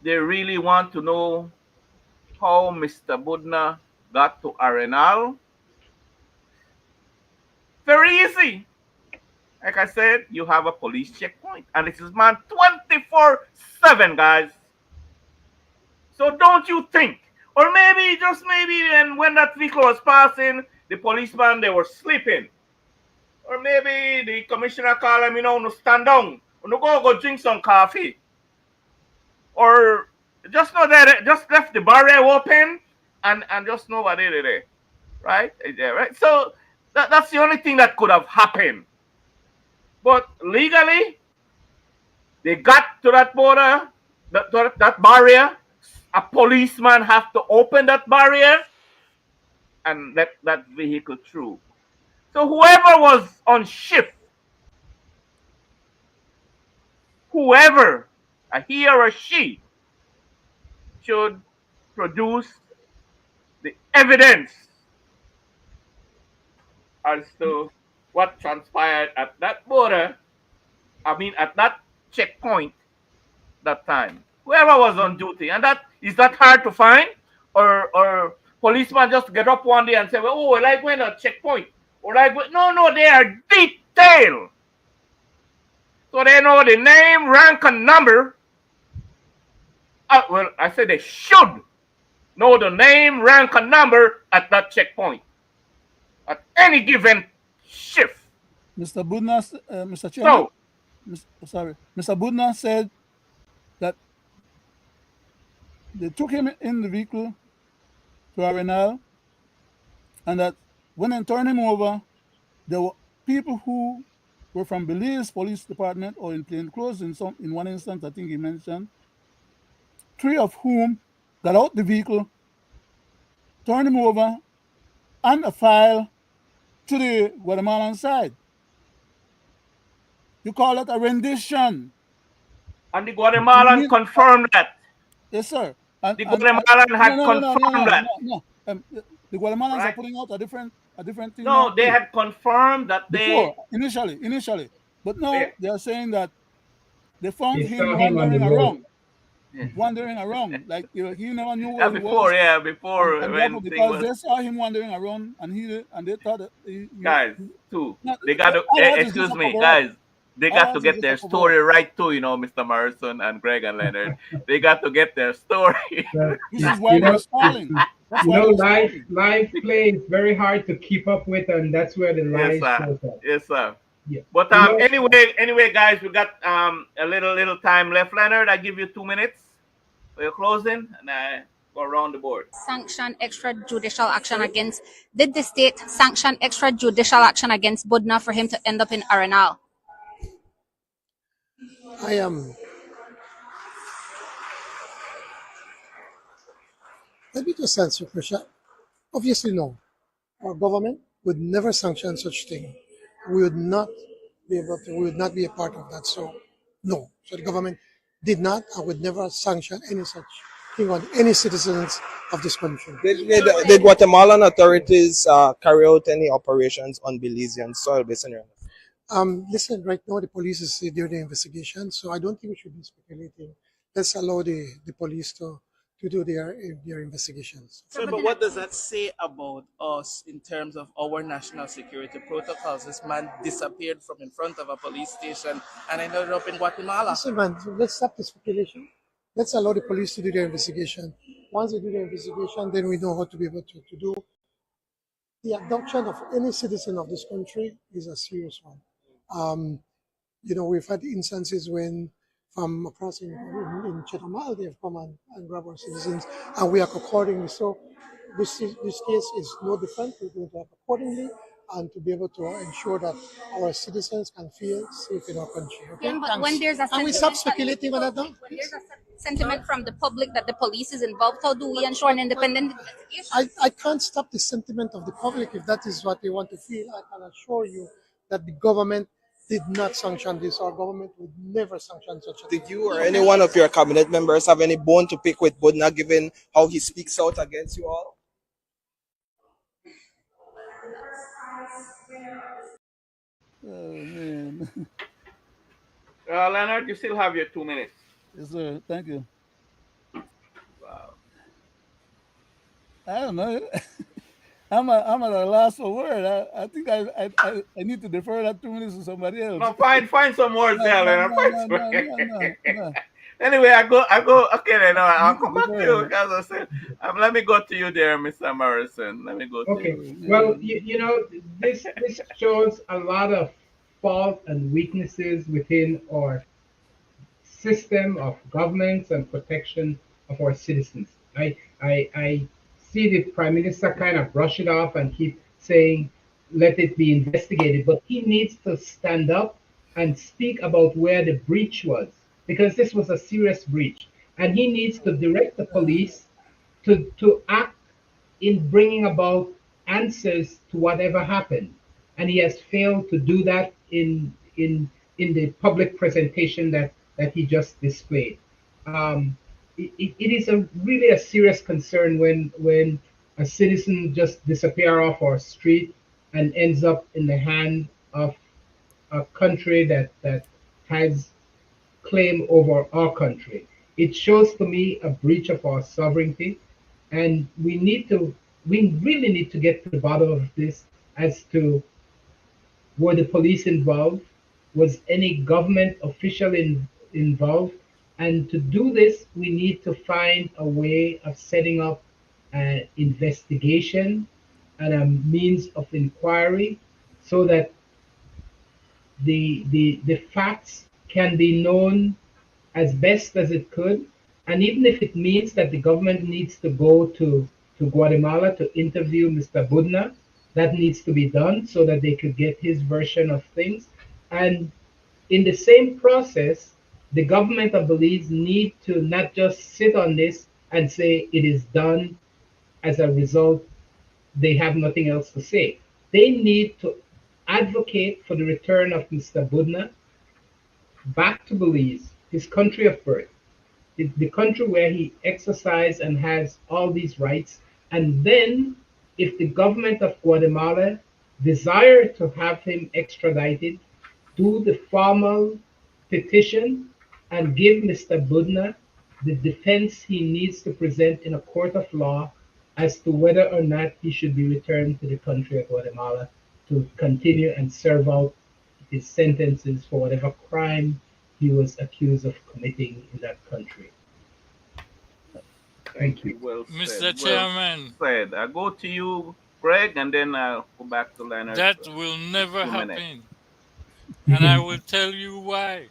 they really want to know how Mr. Budna got to Arenal, very easy. Like I said, you have a police checkpoint, and this is man 24/7, guys. So don't you think, or maybe just maybe, and when that vehicle was passing, the policeman they were sleeping, or maybe the commissioner called him, no stand down, no go drink some coffee, or just know that just left the barrier open, and just nobody there, right? Yeah, right. So that's the only thing that could have happened. But legally, they got to that border, that barrier. A policeman have to open that barrier and let that vehicle through. So whoever was on shift, whoever, a he or a she, should produce the evidence as to what transpired at that border. I mean, at that checkpoint that time. Whoever was on duty, and that is that hard to find, or policeman just get up one day and say, well, oh, like when a checkpoint, or like no, they are detailed, so they know the name, rank, and number. Well, I said they should know the name, rank, and number at that checkpoint at any given shift. Mr. Budna, Mr. Chairman, Mr. Budna said that they took him in the vehicle to Arenal, and that when they turned him over, there were people who were from Belize Police Department or in plain clothes. In one instance, I think he mentioned, 3 of whom got out the vehicle, turned him over, and a file to the Guatemalan side. You call that a rendition? And the Guatemalan confirmed that. Yes, sir. The Guatemalan had confirmed that. No. The Guatemalans are putting out a different thing. No, they had confirmed that before, initially. But now they are saying that they found him wandering around. Like he never knew where he was. Before and because they saw him wandering around, and they thought that guys, they got to excuse me, guys. They got to get their story right too, Mr. Morrison and Greg and Leonard. They got to get their story. This is why we're stalling. Live play is very hard to keep up with, and that's where the lies shows up. Yes, sir. Yeah. But anyway, guys, we got a little time left. Leonard, I give you 2 minutes. for your closing, and I go around the board. Sanction extrajudicial action against. Did the state sanction extrajudicial action against Budna for him to end up in Arenal? I am. Let me just answer your question. Obviously, no. Our government would never sanction such thing. We would not be able to. We would not be a part of that. So, no. So the government did not and would never sanction any such thing on any citizens of this country. Did Guatemalan authorities carry out any operations on Belizean soil, based on your Listen, right now the police is doing the investigation, so I don't think we should be speculating. Let's allow the police to do their investigations. So, but what does that say about us in terms of our national security protocols? This man disappeared from in front of a police station and ended up in Guatemala. Listen, man, let's stop the speculation. Let's allow the police to do their investigation. Once they do their investigation, then we know how to be able to do. The abduction of any citizen of this country is a serious one. We've had instances when from across in Chetamal, they have come and grab our citizens, and we act accordingly. So this case is no different. We're going to act accordingly and to be able to ensure that our citizens can feel safe in our country. Okay? Yeah, but when there's a and we stop speculating on that now. When there's a sentiment from the public that the police is involved, how do we ensure an independent investigation? I can't stop the sentiment of the public if that is what they want to feel. I can assure you that the government did not sanction this. Our government would never sanction such a thing. Did you or any one of your cabinet members have any bone to pick with Budna, given how he speaks out against you all? Oh, man. Leonard, you still have your 2 minutes. Yes, sir. Thank you. Wow. I don't know. I'm at a loss for word. I think I need to defer that 2 minutes to somebody else. No, find some words there, Leonard. No. Anyway, I go. Okay, then I'll come back to you. As I said, let me go to you there, Mr. Morrison. Let me go to Okay. you. Well, this shows a lot of fault and weaknesses within our system of governance and protection of our citizens. I see the Prime Minister kind of brush it off and keep saying, let it be investigated, but he needs to stand up and speak about where the breach was, because this was a serious breach. And he needs to direct the police to act in bringing about answers to whatever happened. And he has failed to do that in the public presentation that he just displayed. It is really a serious concern when a citizen just disappear off our street and ends up in the hand of a country that has claim over our country. It shows to me a breach of our sovereignty, and we really need to get to the bottom of this as to were the police involved, was any government official involved, and to do this, we need to find a way of setting up an investigation and a means of inquiry so that the facts can be known as best as it could. And even if it means that the government needs to go to Guatemala to interview Mr. Budna, that needs to be done so that they could get his version of things. And in the same process, the government of Belize need to not just sit on this and say it is done. As a result, they have nothing else to say. They need to advocate for the return of Mr. Budna back to Belize, his country of birth, the country where he exercised and has all these rights. And then, if the government of Guatemala desire to have him extradited, do the formal petition and give Mr. Budna the defense he needs to present in a court of law as to whether or not he should be returned to the country of Guatemala to continue and serve out his sentences for whatever crime he was accused of committing in that country. Thank you. Well Mr. said. Chairman. Well said. I go to you, Greg, and then I'll go back to Leonard. That will never 2 minutes. happen. And I will tell you why.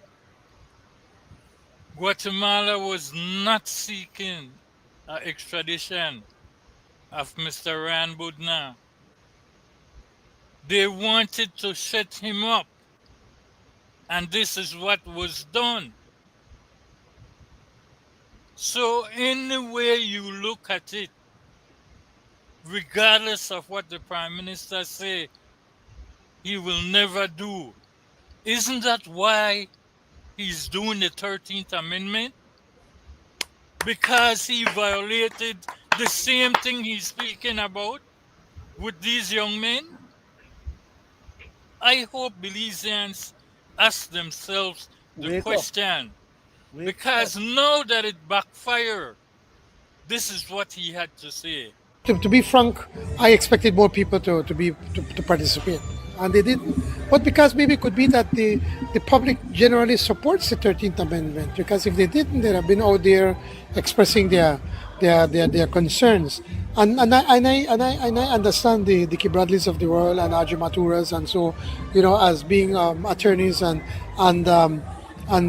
Guatemala was not seeking extradition of Mr. Ryan Budna. They wanted to set him up, and this is what was done. So any way you look at it, regardless of what the Prime Minister say, he will never do. Isn't that why he's doing the 13th Amendment? Because he violated the same thing he's speaking about with these young men? I hope Belizeans ask themselves the Wake up. question, Wake up. because now that it backfired, this is what he had to say. To be frank, I expected more people to participate, and they didn't. But because maybe it could be that the public generally supports the 13th Amendment. Because if they didn't, they'd have been out there expressing their concerns. And I understand the Dickie Bradleys of the world and Aji Maturas, and so, as being attorneys and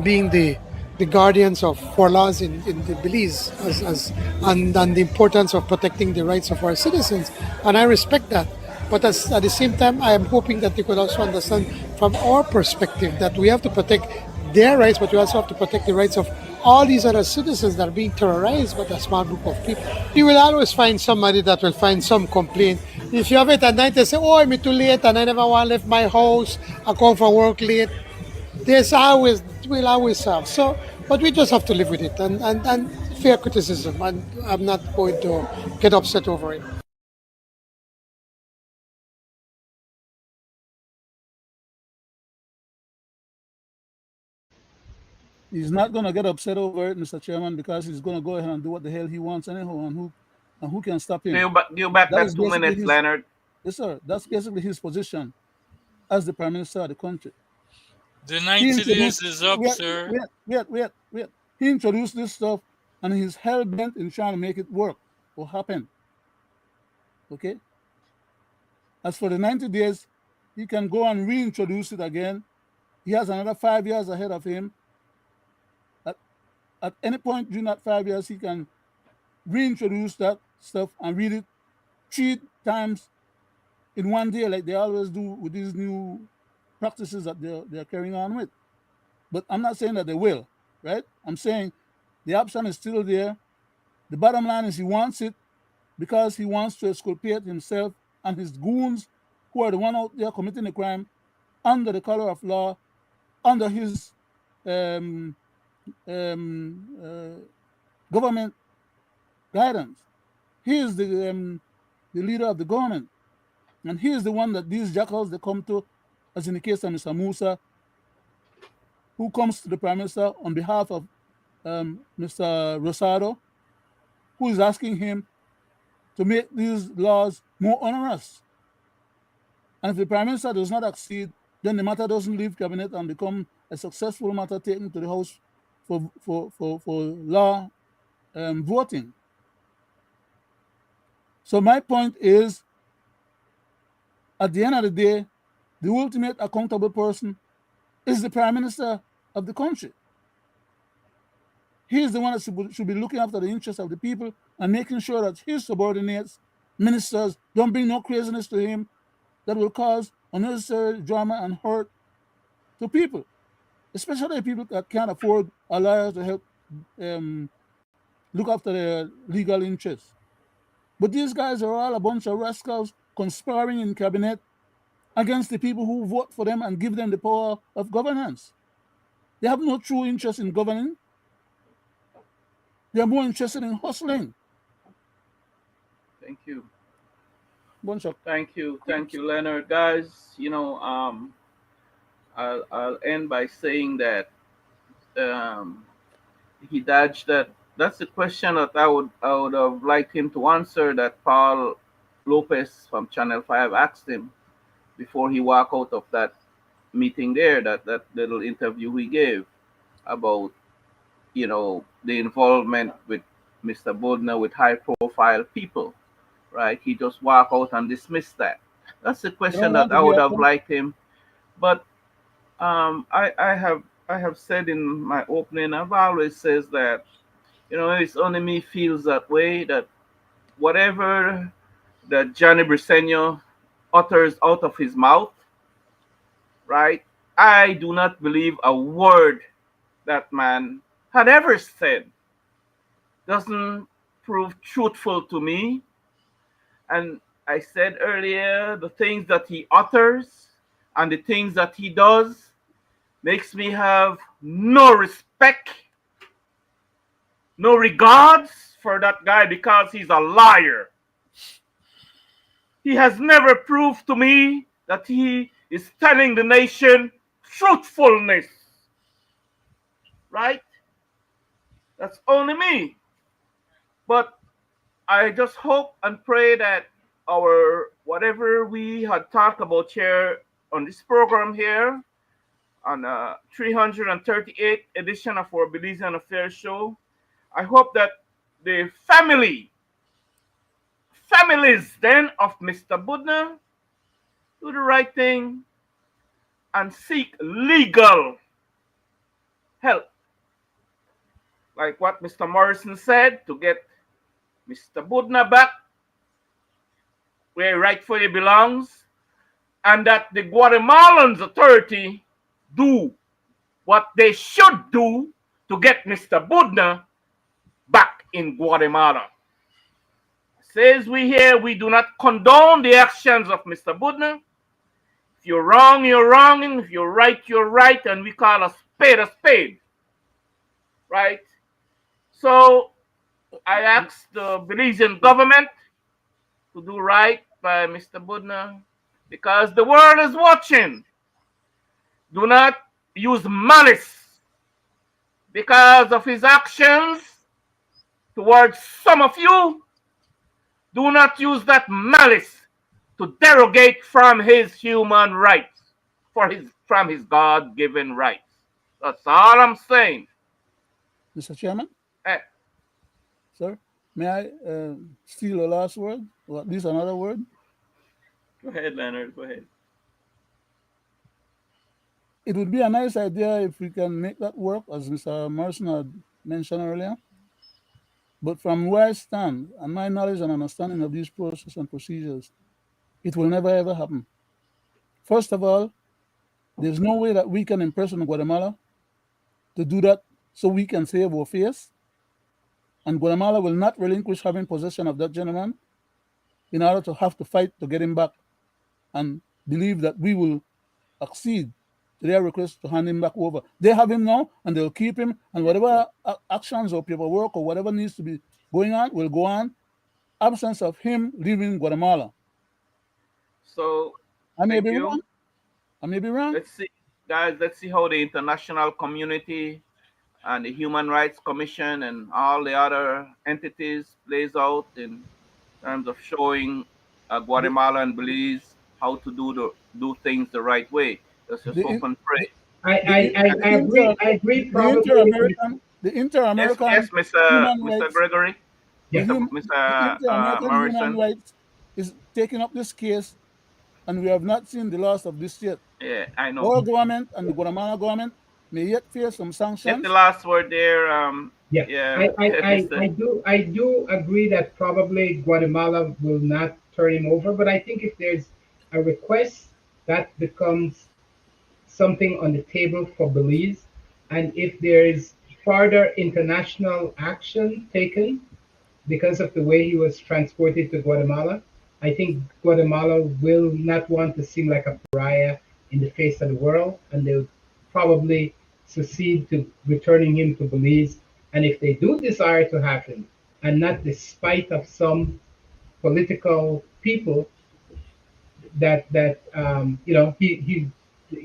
being the guardians of for laws in the Belize, and the importance of protecting the rights of our citizens, and I respect that. But at the same time, I am hoping that they could also understand from our perspective that we have to protect their rights, but we also have to protect the rights of all these other citizens that are being terrorized by a small group of people. You will always find somebody that will find some complaint. If you have it at night, they say, "Oh, I'm too late and I never want to leave my house. I come from work late." We'll always have. So, but we just have to live with it and fair criticism. And I'm not going to get upset over it. He's not going to get upset over it, Mr. Chairman, because he's going to go ahead and do what the hell he wants anyhow, and who can stop him? Give you back That that is 2 minutes, his, Leonard. yes, sir. That's basically his position as the Prime Minister of the country. The 90 days is up, sir. Wait. He introduced this stuff, and he's hell bent in trying to make it work or happen. Okay? As for the 90 days, he can go and reintroduce it again. He has another 5 years ahead of him. At any point during that 5 years, he can reintroduce that stuff and read it 3 times in one day, like they always do with these new practices that they're carrying on with. But I'm not saying that they will, right? I'm saying the option is still there. The bottom line is he wants it because he wants to exculpate himself and his goons, who are the one out there committing the crime under the color of law, under his government guidance. He is the leader of the government, and he is the one that these jackals they come to, as in the case of Mr. Musa, who comes to the Prime Minister on behalf of Mr. Rosado, who is asking him to make these laws more onerous. And if the Prime Minister does not accede, then the matter doesn't leave cabinet and become a successful matter taken to the House for law voting. So my point is, at the end of the day, the ultimate accountable person is the Prime Minister of the country. He is the one that should be looking after the interests of the people and making sure that his subordinates, ministers, don't bring no craziness to him that will cause unnecessary drama and hurt to people, especially people that can't afford a lawyer to help look after their legal interests. But these guys are all a bunch of rascals conspiring in cabinet against the people who vote for them and give them the power of governance. They have no true interest in governing. They are more interested in hustling. Thank you. Bunch of Thank you, Leonard. Guys, I'll end by saying that he dodged that. That's the question that I would have liked him to answer, that Paul Lopez from Channel 5 asked him before he walked out of that meeting there, that little interview he gave about the involvement with Mr. Bodner with high profile people, right? He just walked out and dismissed that. That's the question that I would have liked him. But I have I have said in my opening, I've always says that, it's only me feels that way, that whatever that Johnny Briseño utters out of his mouth, right? I do not believe a word that man had ever said. Doesn't prove truthful to me. And I said earlier, the things that he utters and the things that he does makes me have no respect, no regards for that guy because he's a liar. He has never proved to me that he is telling the nation truthfulness. Right? That's only me. But I just hope and pray that our whatever we had talked about here on this program here on 338 edition of our Belizean Affairs show, I hope that the families then of Mr. Budner do the right thing and seek legal help, like what Mr. Morrison said, to get Mr. Budner back where he rightfully belongs, and that the Guatemalan authority do what they should do to get Mr. Budner back in Guatemala. Says we here, we do not condone the actions of Mr. Budner. If you're wrong, you're wrong, and if you're right, and we call a spade, right? So I ask the Belizean government to do right by Mr. Budner because the world is watching. Do not use malice because of his actions towards some of you. Do not use that malice to derogate from his human rights, from his God-given rights. That's all I'm saying. Mr. Chairman? Eh. Sir, may I steal a last word, or at least another word? Go ahead, Leonard. Go ahead. It would be a nice idea if we can make that work, as Mr. Morrison had mentioned earlier. But from where I stand, and my knowledge and understanding of these processes and procedures, it will never ever happen. First of all, there's no way that we can imprison Guatemala to do that so we can save our face. And Guatemala will not relinquish having possession of that gentleman in order to have to fight to get him back and believe that we will accede to their request to hand him back over. They have him now and they'll keep him, and whatever actions or paperwork or whatever needs to be going on will go on, absence of him leaving Guatemala. So I may be wrong. I may be wrong. Let's see, guys, let's see how the international community and the Human Rights Commission and all the other entities plays out in terms of showing Guatemala and Belize how to do things the right way. Let's just hope and pray. I agree. Probably the Inter-American yes, Mr. Gregory. The Mr. Inter-American Morrison. Human Rights is taking up this case, and we have not seen the last of this yet. Yeah, I know. Our government and the Guatemala government may yet face some sanctions. Get the last word there. I do agree that probably Guatemala will not turn him over, but I think if there's a request, that becomes something on the table for Belize, and if there is further international action taken because of the way he was transported to Guatemala, I think Guatemala will not want to seem like a pariah in the face of the world, and they'll probably succeed to returning him to Belize. And if they do desire to have him, and not despite of some political people, that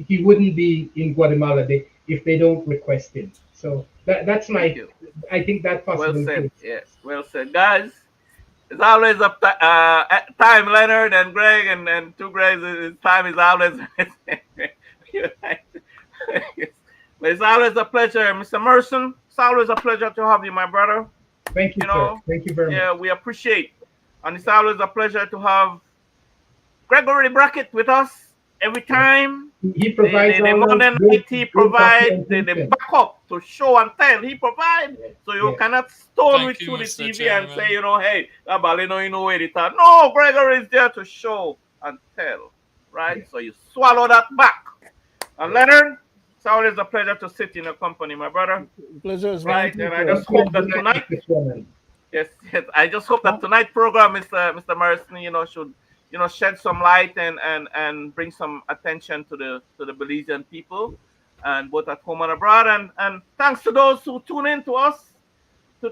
he wouldn't be in Guatemala if they don't request him. So that's my. I think that possibility. Well said. Yes, well said, guys. It's always up time, Leonard and Greg and two Gregs. Time is always. But it's always a pleasure, Mr. Merson. It's always a pleasure to have you, my brother. Thank you, sir. Thank you very much. Yeah, we appreciate, and it's always a pleasure to have Gregory Brackett with us every time. He provides the all those modern good, IT good provide the documentation. backup to show and tell. He provide. So you Yeah. cannot stone Thank with you, through the Mr. TV and Chairman. say, hey, Balino, you know where it are. No, Gregory is there to show and tell. Right? Yeah. So you swallow that back. And Leonard, it's always a pleasure to sit in your company, my brother. The pleasure is mine Right? too, And I sir. just hope Good that night, tonight, Mr. Chairman. yes, yes, I just hope that tonight's program, Mr. Morrison, should shed some light and bring some attention to the Belizean people, and both at home and abroad. And thanks to those who tune in to us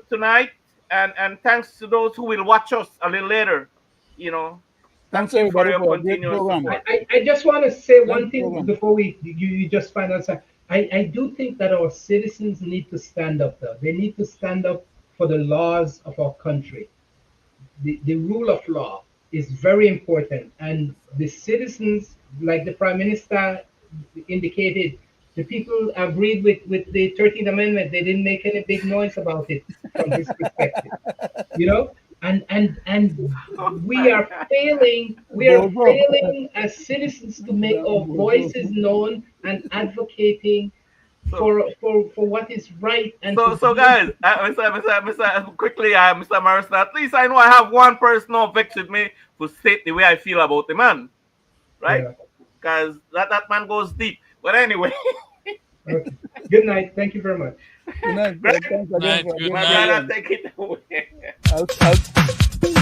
tonight, and thanks to those who will watch us a little later. You know, Thanks thank you for everybody your for a great continuous program. support. I just want to say Great one thing program. before you just find out. I do think that our citizens need to stand up, though. They need to stand up for the laws of our country. The rule of law is very important, and the citizens, like the Prime Minister indicated, the people agreed with the 13th Amendment. They didn't make any big noise about it from his perspective, you know. And we are failing. We are Bozo. failing as citizens to make our Bozo. voices known and advocating So for what is right and to so give. guys, quickly, Mr. Morrison, at least I know I have one person who vexed with me to state the way I feel about the man, right? Yeah. Because that man goes deep. But anyway, Okay. Good night. Thank you very much. Good night, sir. Greg, Thanks again Night, for a good great my night. brother, program. take it away. I'll